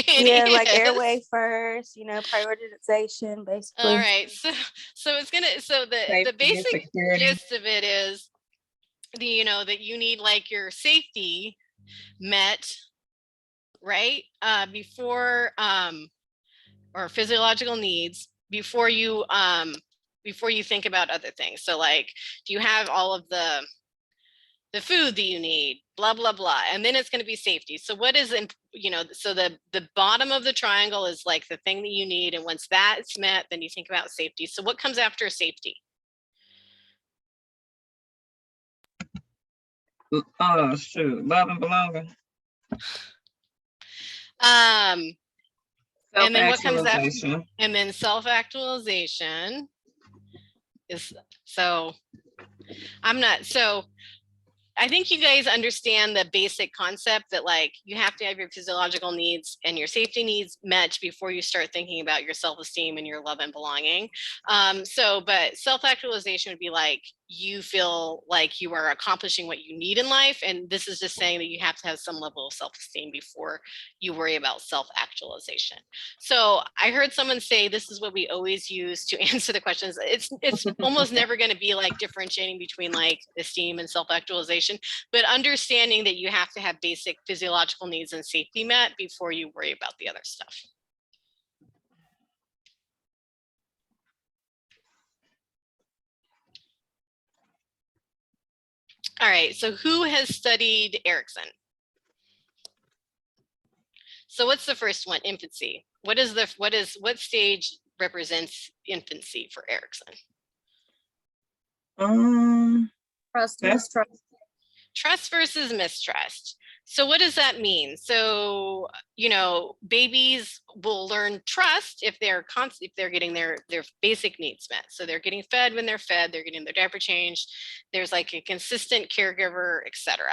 Yeah, like Yes. airway first, prioritization, basically. All right. So it's gonna, so the Safety and basic security. gist of it is that you need like your safety met, right? Before or physiological needs before you think about other things. So like, do you have all of the food that you need, blah, blah, blah. And then it's going to be safety. So what is, so the bottom of the triangle is like the thing that you need. And once that's met, then you think about safety. So what comes after safety? Oh, shoot. Love and belonging. And then what comes after? Self-actualization. And then self-actualization is, so I think you guys understand the basic concept that like you have to have your physiological needs and your safety needs met before you start thinking about your self-esteem and your love and belonging. But self-actualization would be like you feel like you are accomplishing what you need in life. And this is just saying that you have to have some level of self-esteem before you worry about self-actualization. So I heard someone say this is what we always use to answer the questions. It's almost never going to be like differentiating between like esteem and self-actualization, but understanding that you have to have basic physiological needs and safety met before you worry about the other stuff. All right, so who has studied Erikson? So what's the first one? Infancy. What stage represents infancy for Erikson? Trust, That's- mistrust. Trust versus mistrust. So what does that mean? So, babies will learn trust if they're getting their basic needs met. So they're getting fed when they're fed, they're getting their diaper changed, there's like a consistent caregiver, etc.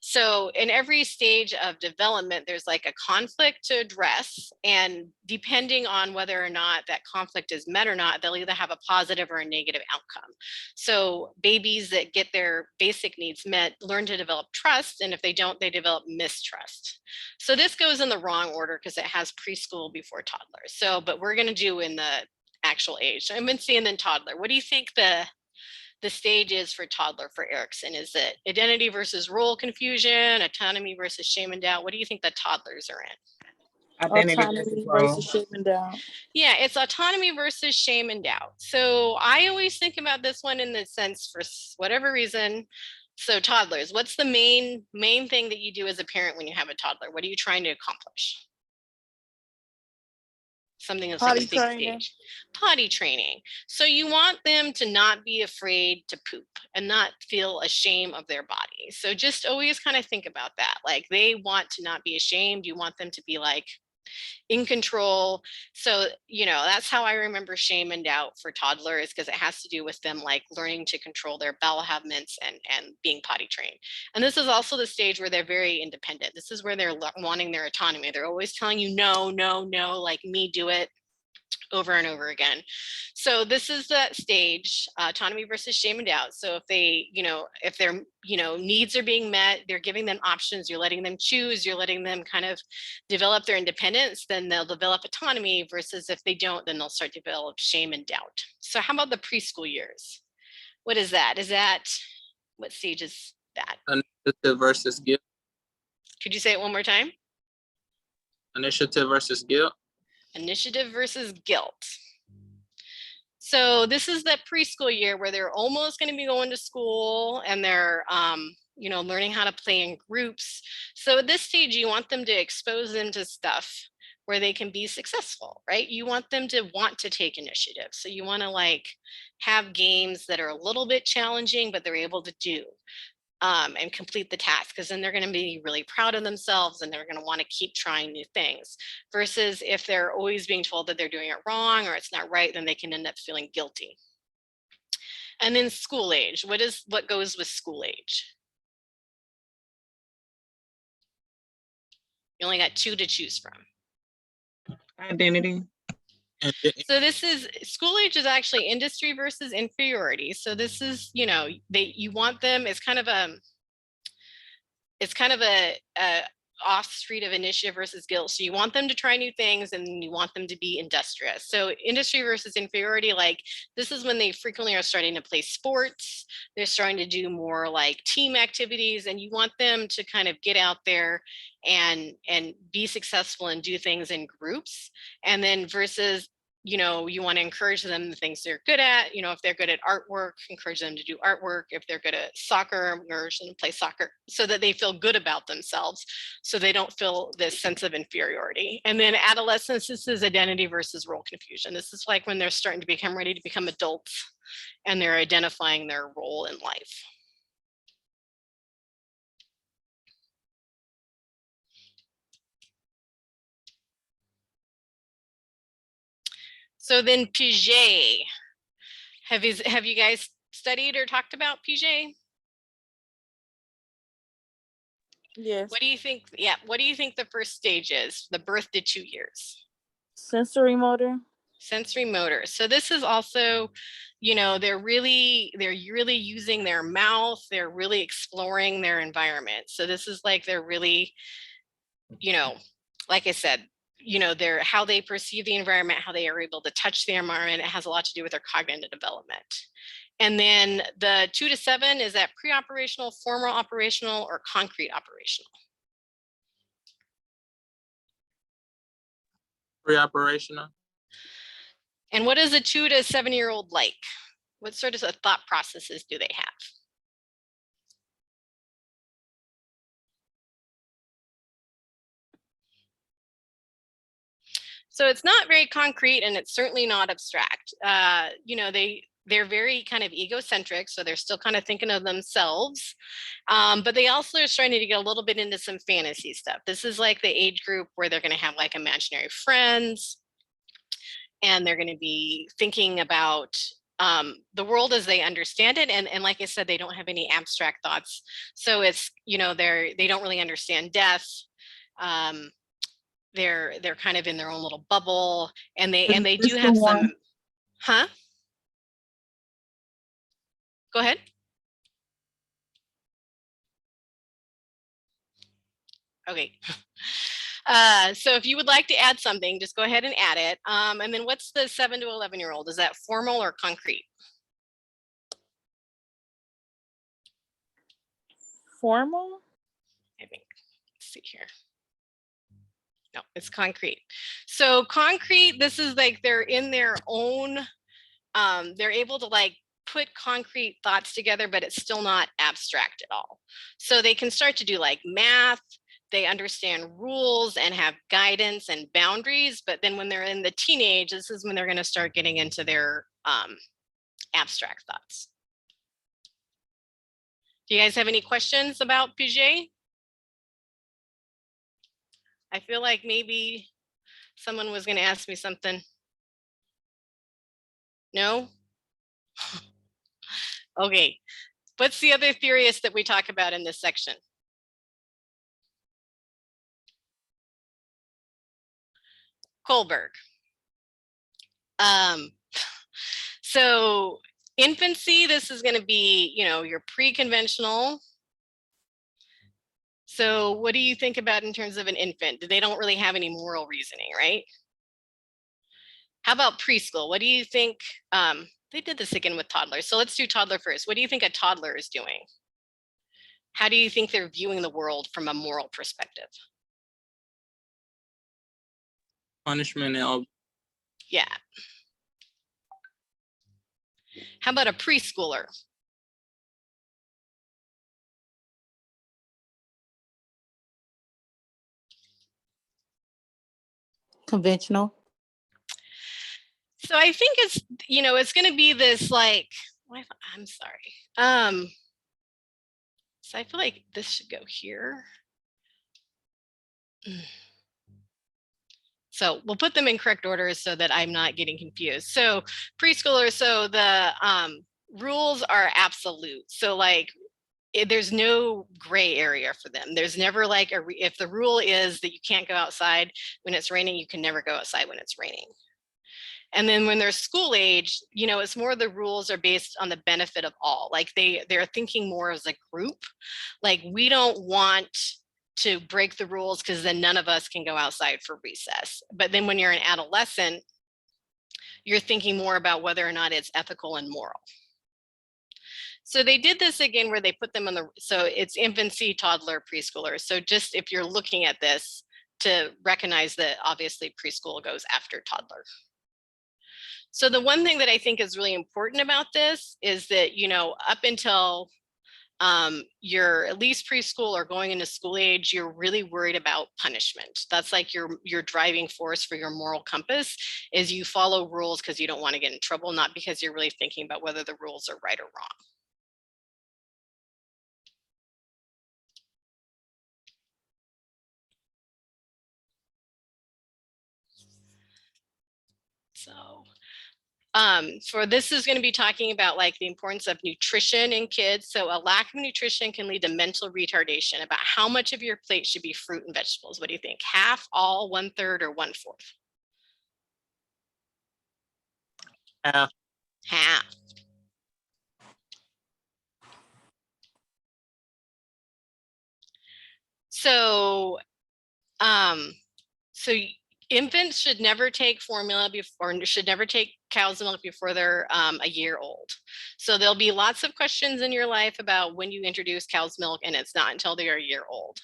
So in every stage of development, there's like a conflict to address. And depending on whether or not that conflict is met or not, they'll either have a positive or a negative outcome. So babies that get their basic needs met learn to develop trust. And if they don't, they develop mistrust. So this goes in the wrong order because it has preschool before toddler. So, but we're going to do in the actual age. So infancy and then toddler. What do you think the stage is for toddler for Erikson? Is it identity versus role confusion, autonomy versus shame and doubt? What do you think the toddlers are in? Autonomy versus shame and doubt. Yeah, it's autonomy versus shame and doubt. So I always think about this one in the sense for whatever reason. So toddlers, what's the main thing that you do as a parent when you have a toddler? What are you trying to accomplish? Something that's like a big stage. Potty training. So you want them to not be afraid to poop and not feel ashamed of their body. So just always kind of think about that. Like they want to not be ashamed. You want them to be like in control. So, that's how I remember shame and doubt for toddlers, because it has to do with them like learning to control their bowel movements and being potty trained. And this is also the stage where they're very independent. This is where they're wanting their autonomy. They're always telling you, no, no, no, like me, do it over and over again. So this is that stage, autonomy versus shame and doubt. So if they, if their, needs are being met, they're giving them options, you're letting them choose, you're letting them kind of develop their independence, then they'll develop autonomy, versus if they don't, then they'll start to develop shame and doubt. So how about the preschool years? What is that? What stage is that? Initiative versus guilt. Could you say it one more time? Initiative versus guilt. Initiative versus guilt. So this is that preschool year where they're almost going to be going to school and they're, learning how to play in groups. So at this stage, you want them to expose them to stuff where they can be successful, right? You want them to want to take initiative. So you want to like have games that are a little bit challenging, but they're able to do and complete the task, because then they're going to be really proud of themselves and they're going to want to keep trying new things, versus if they're always being told that they're doing it wrong or it's not right, then they can end up feeling guilty. And then school age, what goes with school age? You only got 2 to choose from. Identity. So this is school age is actually industry versus inferiority. So this is, you know, you want them, it's kind of a off street of initiative versus guilt. So you want them to try new things and you want them to be industrious. So industry versus inferiority, like this is when they frequently are starting to play sports. They're starting to do more like team activities, and you want them to kind of get out there and be successful and do things in groups. And then versus, you know, you want to encourage them the things they're good at. You know, if they're good at artwork, encourage them to do artwork. If they're good at soccer, encourage them to play soccer, so that they feel good about themselves, so they don't feel this sense of inferiority. And then adolescence, this is identity versus role confusion. This is like when they're starting to become ready to become adults and they're identifying their role in life. So then Piaget, have you guys studied or talked about Piaget? Yes. What do you think? Yeah, what do you think the first stage is? The birth to 2 years. Sensory motor. Sensory motor. So this is also, you know, they're really using their mouth. They're really exploring their environment. So this is like they're really, you know, like I said, you know, they're how they perceive the environment, how they are able to touch the environment. It has a lot to do with their cognitive development. And then the 2 to 7 is that pre-operational, formal operational, or concrete operational. Pre-operational. And what is a 2 to 7-year-old like? What sort of thought processes do they have? So it's not very concrete, and it's certainly not abstract. You know, they're very kind of egocentric, so they're still kind of thinking of themselves. But they also are starting to get a little bit into some fantasy stuff. This is like the age group where they're going to have like imaginary friends, and they're going to be thinking about the world as they understand it. And like I said, they don't have any abstract thoughts. So it's, you know, they don't really understand death. They're kind of in their own little bubble, and they do have some, huh? Go ahead. Okay. So if you would like to add something, just go ahead and add it. And then what's the 7 to 11-year-old? Is that formal or concrete? Formal. I think, let's see here. No, it's concrete. So concrete, this is like they're in their own, they're able to like put concrete thoughts together, but it's still not abstract at all. So they can start to do like math, they understand rules and have guidance and boundaries, but then when they're in the teenage, this is when they're going to start getting into their abstract thoughts. Do you guys have any questions about Piaget? I feel like maybe someone was going to ask me something. No? Okay. What's the other theorist that we talk about in this section? Kohlberg. So infancy, this is going to be, you know, your pre-conventional. So what do you think about in terms of an infant? They don't really have any moral reasoning, right? How about preschool? What do you think? They did this again with toddlers. So let's do toddler first. What do you think a toddler is doing? How do you think they're viewing the world from a moral perspective? Punishment and all. Yeah. How about a preschooler? Conventional. So I think it's, it's going to be this like, I'm sorry. So I feel like this should go here. So we'll put them in correct order so that I'm not getting confused. So preschoolers, so the rules are absolute. So like there's no gray area for them. There's never like if the rule is that you can't go outside when it's raining, you can never go outside when it's raining. And then when they're school age, it's more the rules are based on the benefit of all. Like they're thinking more as a group. Like we don't want to break the rules because then none of us can go outside for recess. But then when you're an adolescent, you're thinking more about whether or not it's ethical and moral. So they did this again where they put them so it's infancy, toddler, preschooler. So just if you're looking at this to recognize that obviously preschool goes after toddler. So the one thing that I think is really important about this is that, up until you're at least preschool or going into school age, you're really worried about punishment. That's like your driving force for your moral compass is you follow rules because you don't want to get in trouble, not because you're really thinking about whether the rules are right or wrong. So for this is going to be talking about like the importance of nutrition in kids. So a lack of nutrition can lead to mental retardation. About how much of your plate should be fruit and vegetables? What do you think? Half, all, 1/3, or 1/4? Half. Half. So, infants should never take formula before, or should never take cow's milk before they're a year old. So there'll be lots of questions in your life about when you introduce cow's milk, and it's not until they are a year old.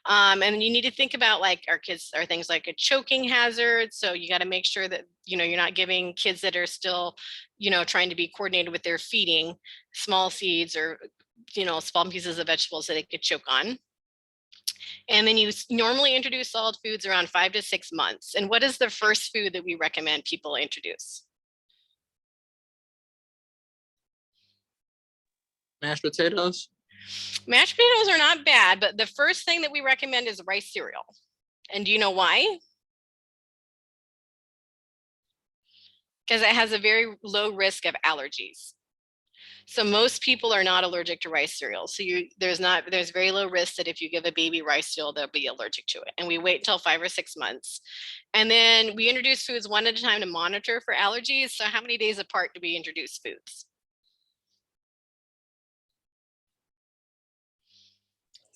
And you need to think about like our kids are things like a choking hazard. So you got to make sure that, you're not giving kids that are still, trying to be coordinated with their feeding small seeds or, small pieces of vegetables that they could choke on. And then you normally introduce solid foods around 5 to 6 months. And what is the first food that we recommend people introduce? Mashed potatoes. Mashed potatoes are not bad, but the first thing that we recommend is rice cereal. And do you know why? Because it has a very low risk of allergies. So most people are not allergic to rice cereal. So there's very low risk that if you give a baby rice cereal, they'll be allergic to it. And we wait until 5 or 6 months. And then we introduce foods one at a time to monitor for allergies. So how many days apart do we introduce foods?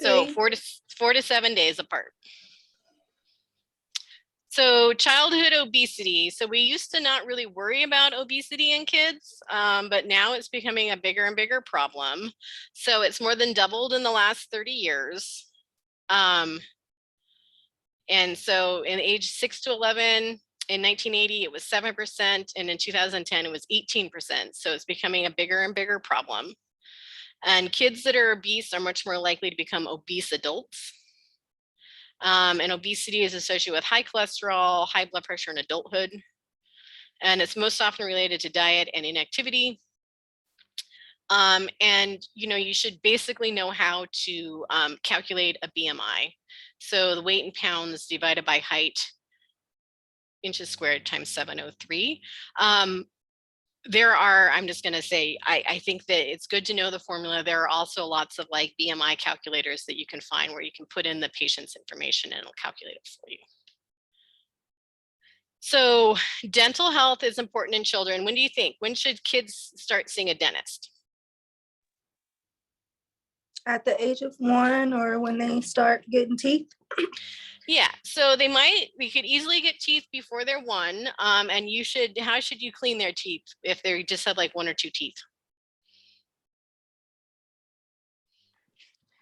So 4 to 7 days apart. So childhood obesity. So we used to not really worry about obesity in kids, but now it's becoming a bigger and bigger problem. So it's more than doubled in the last 30 years. And so in age 6 to 11, in 1980, it was 7%. And in 2010, it was 18%. So it's becoming a bigger and bigger problem. And kids that are obese are much more likely to become obese adults. And obesity is associated with high cholesterol, high blood pressure in adulthood. And it's most often related to diet and inactivity. And you should basically know how to calculate a BMI. So the weight in pounds divided by height, inches squared times 703. I'm just going to say, I think that it's good to know the formula. There are also lots of like BMI calculators that you can find where you can put in the patient's information and it'll calculate it for you. So dental health is important in children. When do you think? When should kids start seeing a dentist? At the age of 1 or when they start getting teeth? Yeah, so we could easily get teeth before they're 1. And how should you clean their teeth if they just have like 1 or 2 teeth?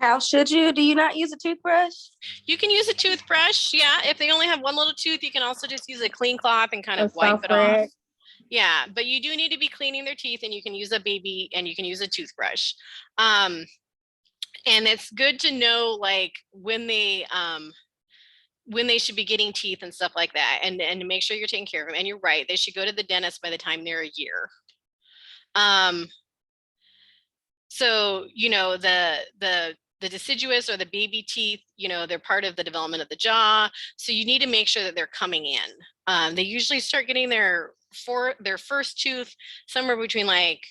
How should you? Do you not use a toothbrush? You can use a toothbrush. Yeah, if they only have 1 little tooth, you can also just use a clean cloth and kind of wipe it off. Yeah, but you do need to be cleaning their teeth, and you can use a toothbrush. And it's good to know like when they when they should be getting teeth and stuff like that, and to make sure you're taking care of them. And you're right, they should go to the dentist by the time they're a year. So, you know, the deciduous or the baby teeth, you know, they're part of the development of the jaw. So you need to make sure that they're coming in. They usually start getting their first tooth somewhere between like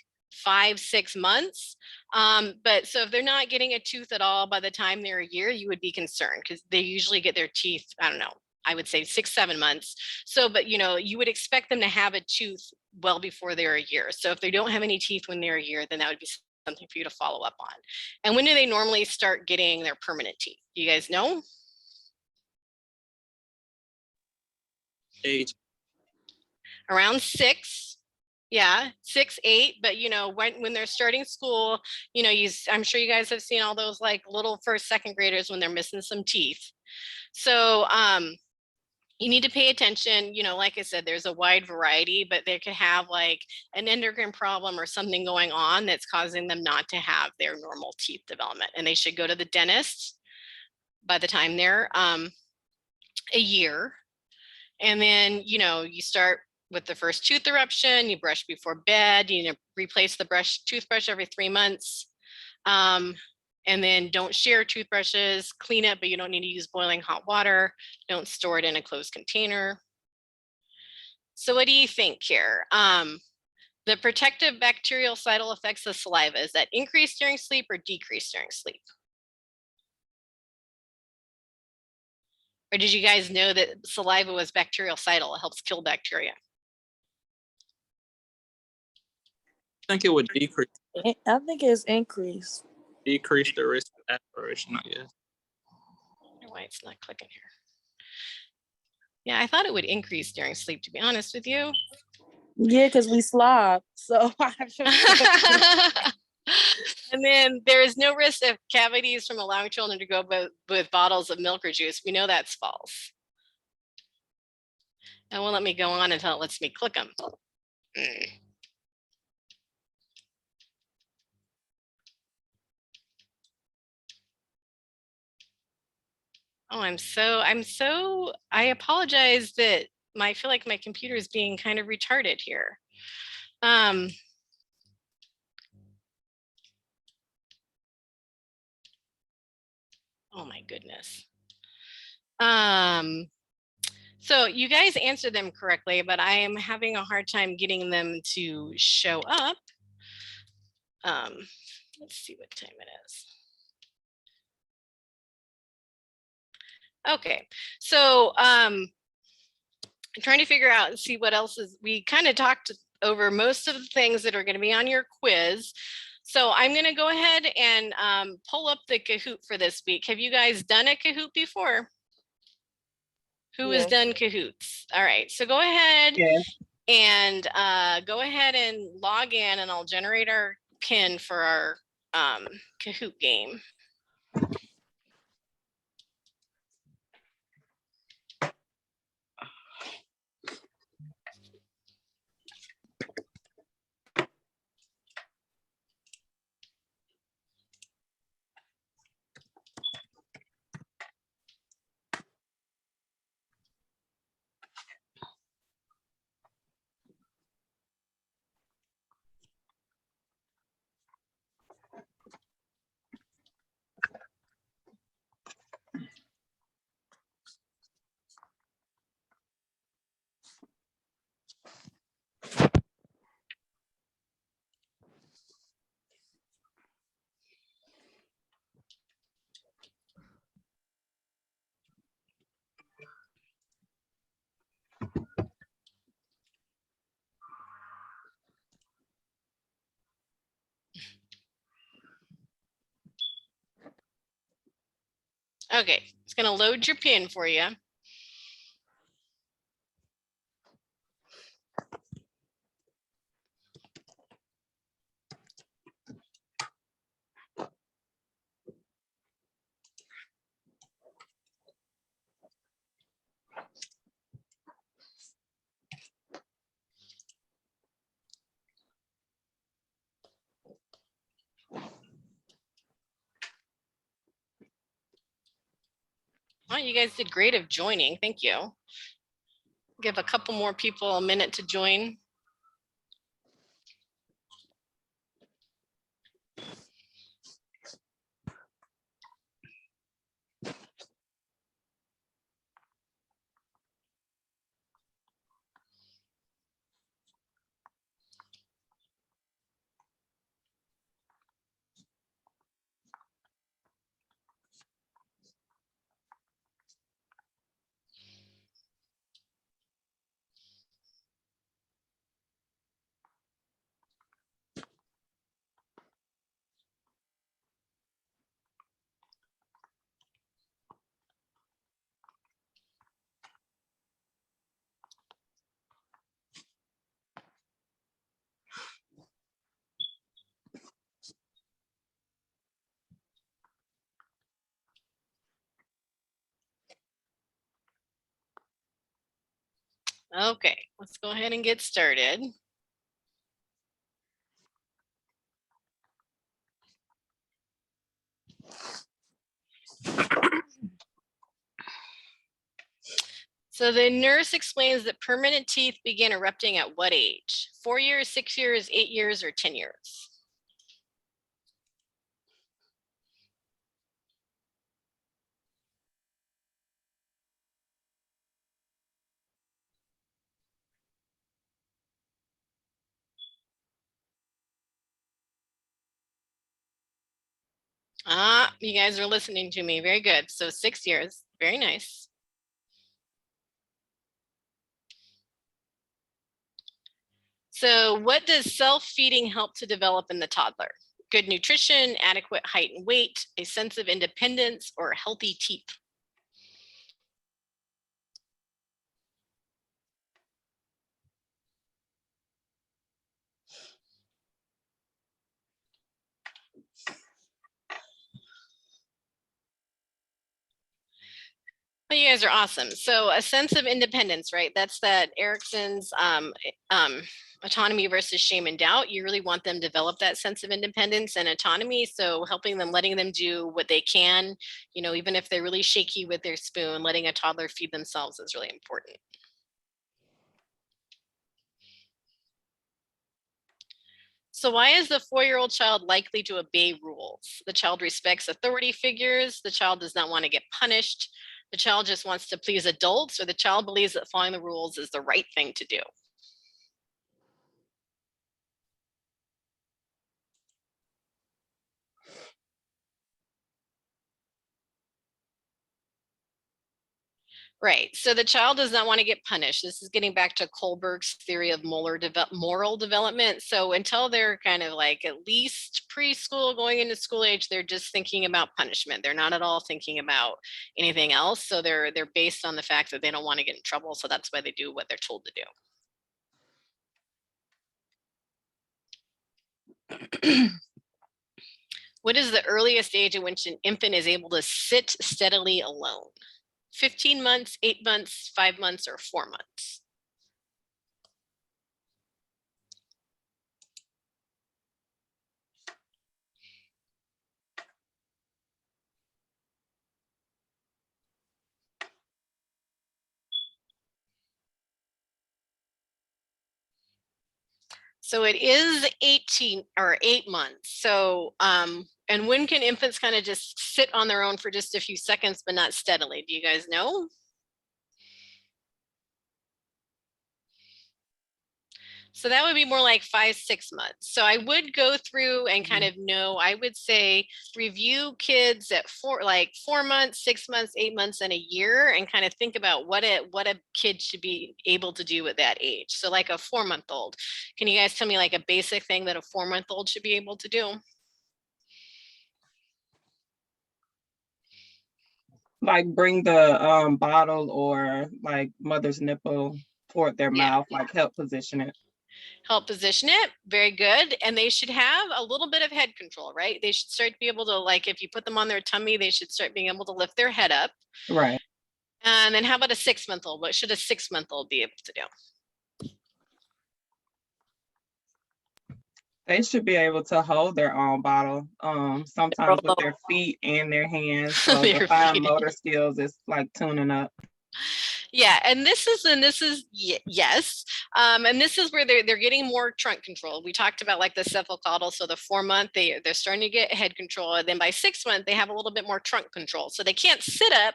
5-6 months. But so if they're not getting a tooth at all by the time they're a year, you would be concerned, because they usually get their teeth, I don't know, I would say 6-7 months. So, but you know, you would expect them to have a tooth well before they're a year. So if they don't have any teeth when they're a year, then that would be something for you to follow up on. And when do they normally start getting their permanent teeth? You guys know? Age. Around 6. Yeah, 6, 8. But you know, when they're starting school, you know, I'm sure you guys have seen all those like little first, second graders when they're missing some teeth. So you need to pay attention. You know, like I said, there's a wide variety, but they could have like an endocrine problem or something going on that's causing them not to have their normal teeth development, and they should go to the dentist by the time they're a year. And then, you know, you start with the first tooth eruption, you brush before bed, you know, replace the toothbrush every 3 months. And then don't share toothbrushes, clean it, but you don't need to use boiling hot water. Don't store it in a closed container. So what do you think here? The protective bactericidal effects of saliva, is that increase during sleep or decrease during sleep? Or did you guys know that saliva was bactericidal? It helps kill bacteria. I think it would decrease I think it's increased. the risk of aspiration, I guess. I wonder why it's not clicking here. Yeah, I thought it would increase during sleep, to be honest with you. Yeah, because we slob. So And then there is no risk of cavities from allowing children to go with bottles of milk or juice. We know that's false. It won't let me go on until it lets me click them. Oh, I apologize that I feel like my computer is being kind of retarded here. Oh my goodness. So you guys answered them correctly, but I am having a hard time getting them to show up. Let's see what time it is. Okay, so I'm trying to figure out and see what else is. We kind of talked over most of the things that are going to be on your quiz. So I'm going to go ahead and pull up the Kahoot for this week. Have you guys done a Kahoot before? Who has done Kahoots? All right, so go ahead and log in, and I'll generate our pin for our Kahoot game. Okay, it's going to load your pin for you. Oh, you guys did great of joining. Thank you. Give a couple more people a minute to join. Okay, let's go ahead and get started. So the nurse explains that permanent teeth begin erupting at what age? 4 years, 6 years, 8 years, or 10 years? Ah, you guys are listening to me. Very good. So 6 years. Very nice. So what does self-feeding help to develop in the toddler? Good nutrition, adequate height and weight, a sense of independence, or healthy teeth? Well, you guys are awesome. So a sense of independence, right? That's that Erickson's autonomy versus shame and doubt. You really want them to develop that sense of independence and autonomy. So helping them, letting them do what they can, even if they're really shaky with their spoon, letting a toddler feed themselves is really important. So why is the 4-year-old child likely to obey rules? The child respects authority figures. The child does not want to get punished. The child just wants to please adults, or the child believes that following the rules is the right thing to do. Right. So the child does not want to get punished. This is getting back to Kohlberg's theory of moral development. So until they're kind of like at least preschool going into school age, they're just thinking about punishment. They're not at all thinking about anything else. So they're based on the fact that they don't want to get in trouble. So that's why they do what they're told to do. What is the earliest age at which an infant is able to sit steadily alone? 15 months, 8 months, 5 months, or 4 months? So it is 18 or 8 months. So, and when can infants kind of just sit on their own for just a few seconds, but not steadily? Do you guys know? So that would be more like 5, 6 months. So I would go through and kind of know, I would say review kids at 4 months, 6 months, 8 months, and a year, and kind of think about what a kid should be able to do at that age. So like a 4-month-old. Can you guys tell me like a basic thing that a 4-month-old should be able to do? Like bring the bottle or like mother's nipple toward their mouth, like help position it. Help position it. Very good. And they should have a little bit of head control, right? They should start to be able to, like, if you put them on their tummy, they should start being able to lift their head up. Right. And then how about a 6-month-old? What should a 6-month-old be able to do? They should be able to hold their own bottle, sometimes with their feet and their hands. So the Their fine feet. motor skills is like tuning up. Yeah, and this is yes, and this is where they're getting more trunk control. We talked about like the cephalocaudal. So the 4 month they're starting to get head control, and then by 6 months they have a little bit more trunk control. So they can't sit up,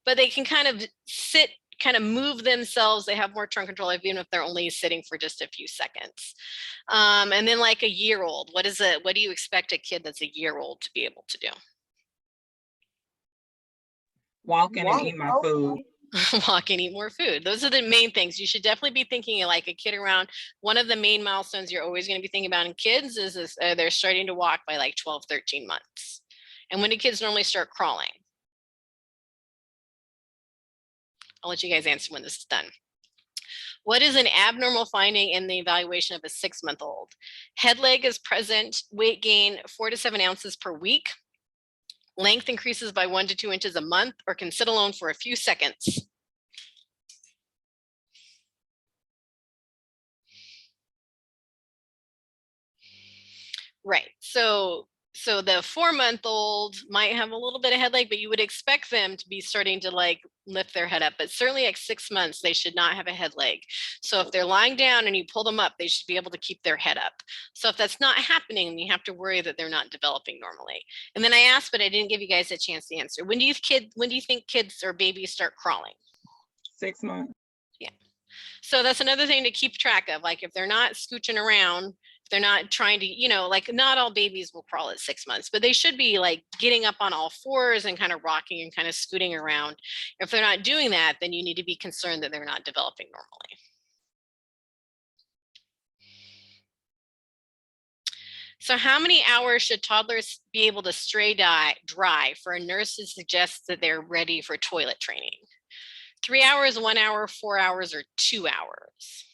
but they can kind of sit, kind of move themselves. They have more trunk control even if they're only sitting for just a few seconds. And then like a year old, what do you expect a kid that's a year old to be able to do? Walking and eat my food. Walk and eat more food. Those are the main things. You should definitely be thinking of like a kid around. One of the main milestones you're always going to be thinking about in kids is they're starting to walk by like 12, 13 months. And when do kids normally start crawling? I'll let you guys answer when this is done. What is an abnormal finding in the evaluation of a 6-month-old? Head leg is present, weight gain 4 to 7 ounces per week. Length increases by 1 to 2 inches a month, or can sit alone for a few seconds. Right. So the 4-month-old might have a little bit of head leg, but you would expect them to be starting to like lift their head up. But certainly at 6 months, they should not have a head leg. So if they're lying down and you pull them up, they should be able to keep their head up. So if that's not happening, you have to worry that they're not developing normally. And then I asked, but I didn't give you guys a chance to answer. When do you think kids or babies start crawling? 6 months. Yeah. So that's another thing to keep track of. Like if they're not scooching around, if they're not trying to, like not all babies will crawl at 6 months, but they should be like getting up on all fours and kind of rocking and kind of scooting around. If they're not doing that, then you need to be concerned that they're not developing normally. So how many hours should toddlers be able to stay dry for a nurse to suggest that they're ready for toilet training? 3 hours, 1 hour, 4 hours, or 2 hours?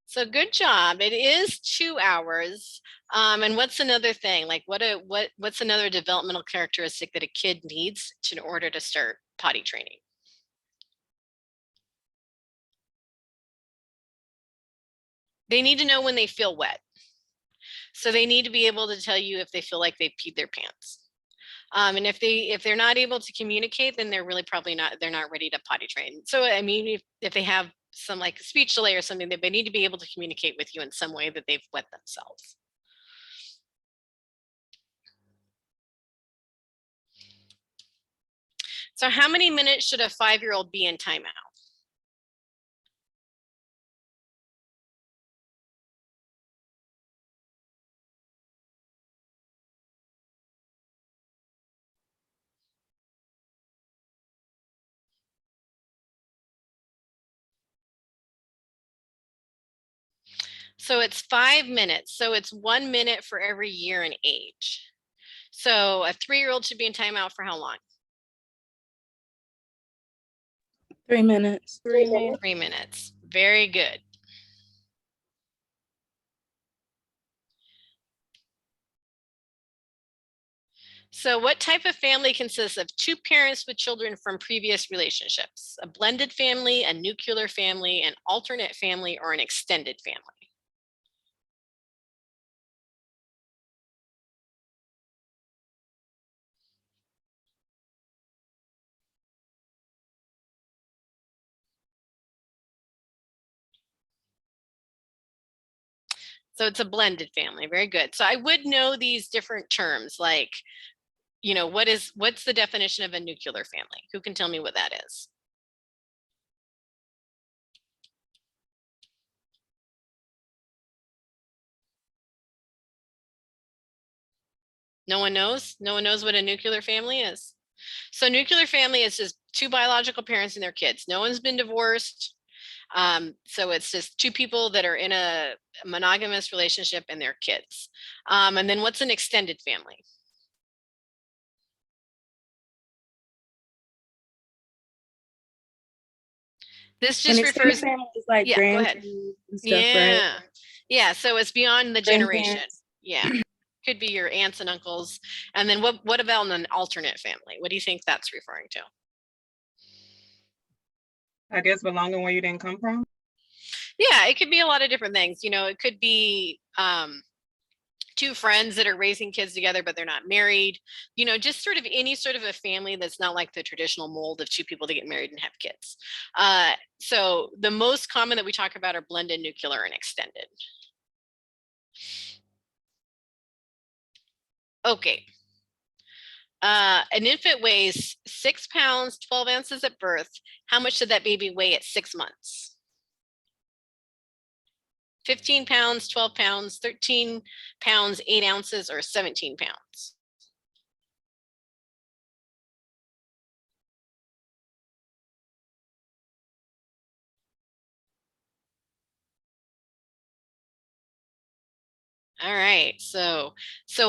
So good job. It is 2 hours. And what's another thing? Like what's another developmental characteristic that a kid needs in order to start potty training? They need to know when they feel wet. So they need to be able to tell you if they feel like they peed their pants. And if they're not able to communicate, then they're really probably they're not ready to potty train. So I mean, if they have some like speech delay or something, they need to be able to communicate with you in some way that they've wet themselves. So how many minutes should a 5-year-old be in timeout? So it's 5 minutes. So it's 1 minute for every year and age. So a 3-year-old should be in timeout for how long? 3 minutes. 3 minutes. Very good. So what type of family consists of 2 parents with children from previous relationships? A blended family, a nuclear family, an alternate family, or an extended family? So it's a blended family. Very good. So I would know these different terms like, what's the definition of a nuclear family? Who can tell me what that is? No one knows? No one knows what a nuclear family is. So nuclear family is just 2 biological parents and their kids. No one's been divorced. So it's just 2 people that are in a monogamous relationship and their kids. And then what's an extended family? This just refers. Families like Yeah, go ahead. grandparents and stuff, Yeah. right? Yeah, so it's beyond the generation. Grandparents. Yeah. Could be your aunts and uncles. And then what about an alternate family? What do you think that's referring to? I guess belonging where you didn't come from. Yeah, it could be a lot of different things. It could be two friends that are raising kids together, but they're not married. Just sort of any sort of a family that's not like the traditional mold of two people that get married and have kids. So the most common that we talk about are blended, nuclear, and extended. Okay. An infant weighs 6 pounds, 12 ounces at birth. How much did that baby weigh at 6 months? 15 pounds, 12 pounds, 13 pounds, 8 ounces, or 17 pounds? All right, so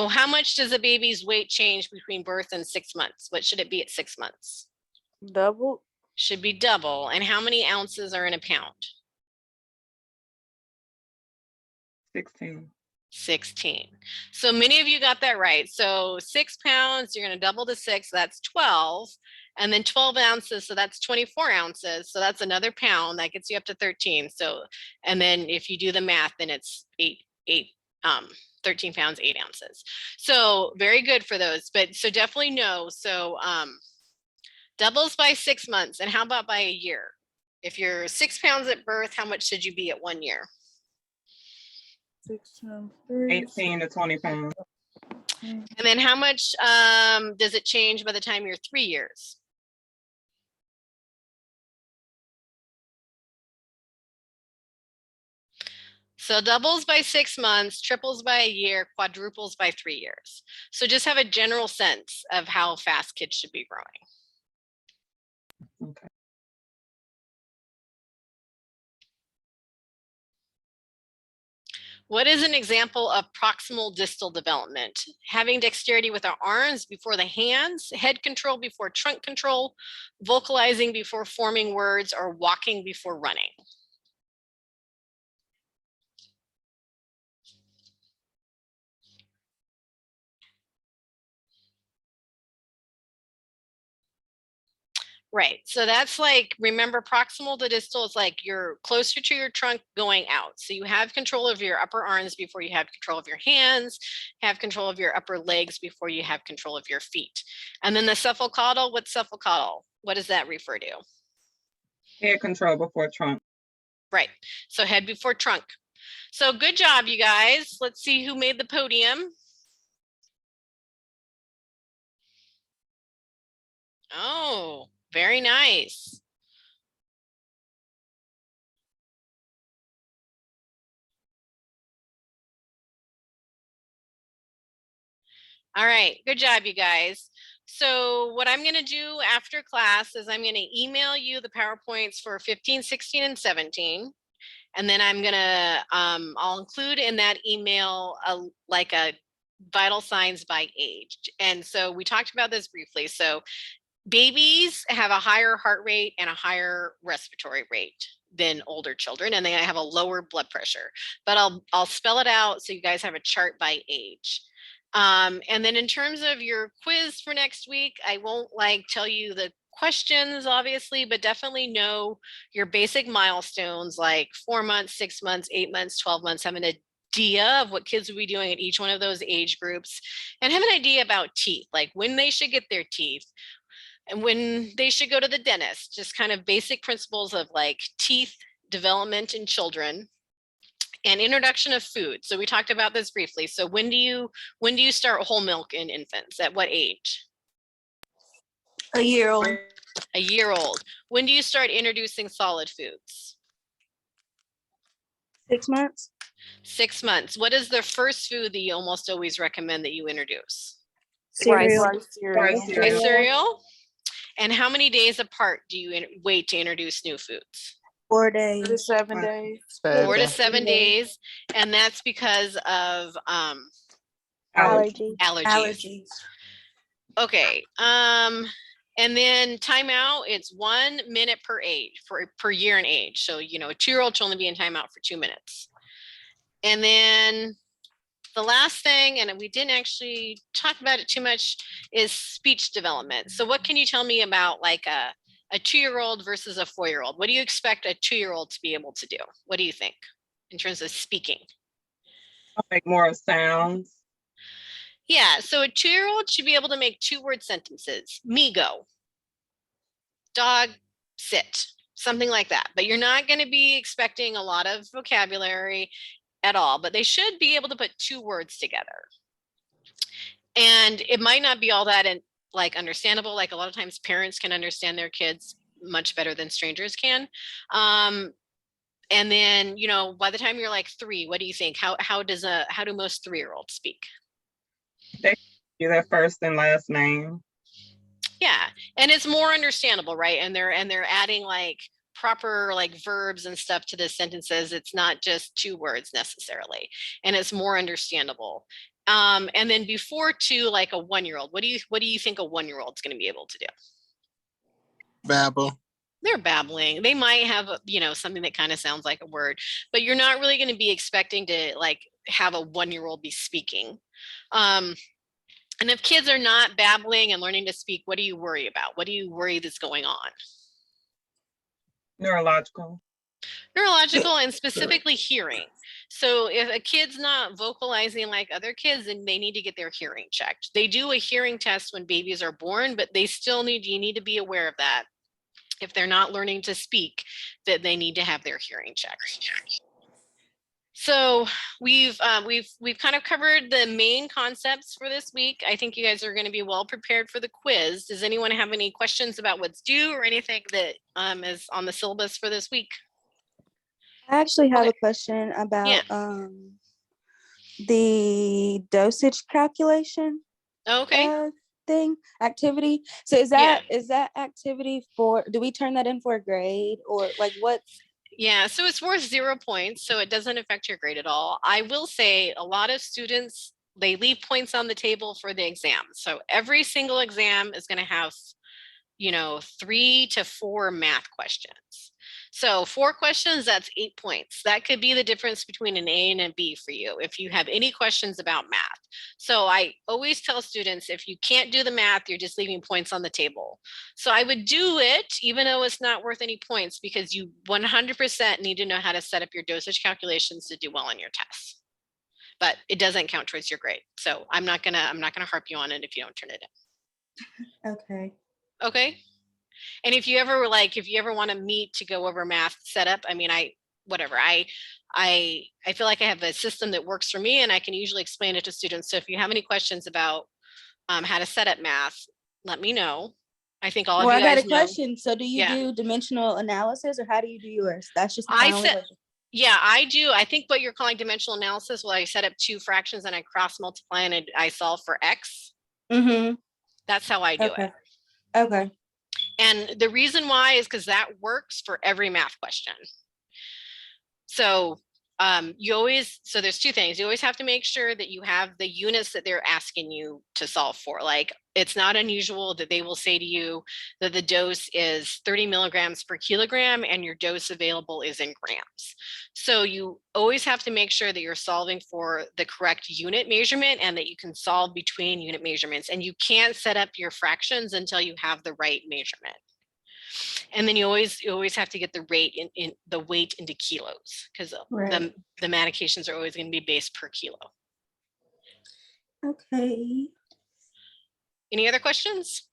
how much does a baby's weight change between birth and 6 months? What should it be at 6 months? Double. Should be double. And how many ounces are in a pound? 16. 16. So many of you got that right. So 6 pounds, you're going to double to 6, that's 12. And then 12 ounces, so that's 24 ounces. So that's another pound, that gets you up to 13. So, and then if you do the math, then it's 13 pounds, 8 ounces. So very good for those, but so definitely no. So doubles by 6 months. And how about by a year? If you're 6 pounds at birth, how much should you be at 1 year? 6 times 3. 18 to 20 pounds. And then how much does it change by the time you're 3 years? So doubles by 6 months, triples by a year, quadruples by 3 years. So just have a general sense of how fast kids should be growing. Okay. What is an example of proximal distal development? Having dexterity with our arms before the hands, head control before trunk control, vocalizing before forming words, or walking before running. Right. So that's like, remember, proximal to distal is like you're closer to your trunk going out. So you have control of your upper arms before you have control of your hands, have control of your upper legs before you have control of your feet. And then the cephalocaudal, what's cephalocaudal? What does that refer to? Head control before trunk. Right. So head before trunk. So good job, you guys. Let's see who made the podium. Oh, very nice. All right, good job, you guys. So what I'm going to do after class is I'm going to email you the PowerPoints for 15, 16, and 17. And then I'm going to, I'll include in that email like a vital signs by age. And so we talked about this briefly. So babies have a higher heart rate and a higher respiratory rate than older children, and they have a lower blood pressure. But I'll spell it out so you guys have a chart by age. And then in terms of your quiz for next week, I won't tell you the questions, obviously, but definitely know your basic milestones like 4 months, 6 months, 8 months, 12 months, have an idea of what kids will be doing at each one of those age groups, and have an idea about teeth, like when they should get their teeth and when they should go to the dentist, just kind of basic principles of like teeth development in children. And introduction of food. So we talked about this briefly. So when do you start whole milk in infants? At what age? A year old. A year old. When do you start introducing solid foods? 6 months. 6 months. What is the first food that you almost always recommend that you introduce? Cereal. Rice cereal. Rice cereal. And how many days apart do you wait to introduce new foods? 4 4 to days. 7 days. 4 to 7 days. And that's because of Allergy. allergies. Okay. And then timeout, it's 1 minute per age, per year and age. So, a 2-year-old should only be in timeout for 2 minutes. And then the last thing, and we didn't actually talk about it too much, is speech development. So what can you tell me about like a 2-year-old versus a 4-year-old? What do you expect a 2-year-old to be able to do? What do you think in terms of speaking? I'll make more sounds. Yeah, so a 2-year-old should be able to make 2-word sentences. Me go. Dog sit. Something like that. But you're not going to be expecting a lot of vocabulary at all, but they should be able to put 2 words together. And it might not be all that like understandable. Like a lot of times parents can understand their kids much better than strangers can. And then, you know, by the time you're like 3, what do you think? How do most 3-year-olds speak? They do their first and last name. Yeah, and it's more understandable, right? And they're adding like proper like verbs and stuff to the sentences. It's not just 2 words necessarily, and it's more understandable. And then before 2, like a 1-year-old, what do you think a 1-year-old is going to be able to do? Babble. They're babbling. They might have, you know, something that kind of sounds like a word, but you're not really going to be expecting to like have a 1-year-old be speaking. And if kids are not babbling and learning to speak, what do you worry about? What do you worry that's going on? Neurological. Neurological and specifically hearing. So if a kid's not vocalizing like other kids, then they need to get their hearing checked. They do a hearing test when babies are born, but they still you need to be aware of that. If they're not learning to speak, that they need to have their hearing checked. So we've kind of covered the main concepts for this week. I think you guys are going to be well prepared for the quiz. Does anyone have any questions about what's due or anything that is on the syllabus for this week? I actually have Okay. a question about Yeah. the dosage calculation Okay. thing activity. So is that activity for, do we turn that in for a grade or like what's? Yeah, so it's worth 0 points, so it doesn't affect your grade at all. I will say a lot of students, they leave points on the table for the exam. So every single exam is going to have, you know, 3 to 4 math questions. So 4 questions, that's 8 points. That could be the difference between an A and a B for you if you have any questions about math. So I always tell students, if you can't do the math, you're just leaving points on the table. So I would do it, even though it's not worth any points, because you 100% need to know how to set up your dosage calculations to do well on your tests. But it doesn't count towards your grade. So I'm not gonna harp you on it if you don't turn it in. Okay. Okay. And if you ever want to meet to go over math setup, I mean, I feel like I have a system that works for me and I can usually explain it to students. So if you have any questions about how to set up math, let me know. I think all of you guys know. I got a question. So do you do dimensional analysis or how do you do yours? That's just my only question. Yeah, I do. I think what you're calling dimensional analysis, well, I set up 2 fractions and I cross multiply and I solve for X. Mm-hmm. That's how I do it. Okay. And the reason why is because that works for every math question. So there's 2 things. You always have to make sure that you have the units that they're asking you to solve for. Like it's not unusual that they will say to you that the dose is 30 milligrams per kilogram and your dose available is in grams. So you always have to make sure that you're solving for the correct unit measurement and that you can solve between unit measurements. And you can't set up your fractions until you have the right measurement. And then you always have to get the rate in the weight into kilos because the medications are always going to be based per kilo. Okay. Any other questions?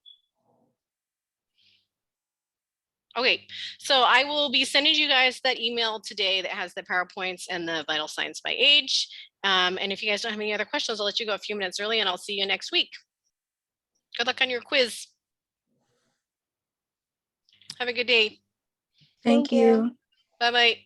Okay, so I will be sending you guys that email today that has the PowerPoints and the vital signs by age. And if you guys don't have any other questions, I'll let you go a few minutes early and I'll see you next week. Good luck on your quiz. Have a good day. Thank you. Bye-bye.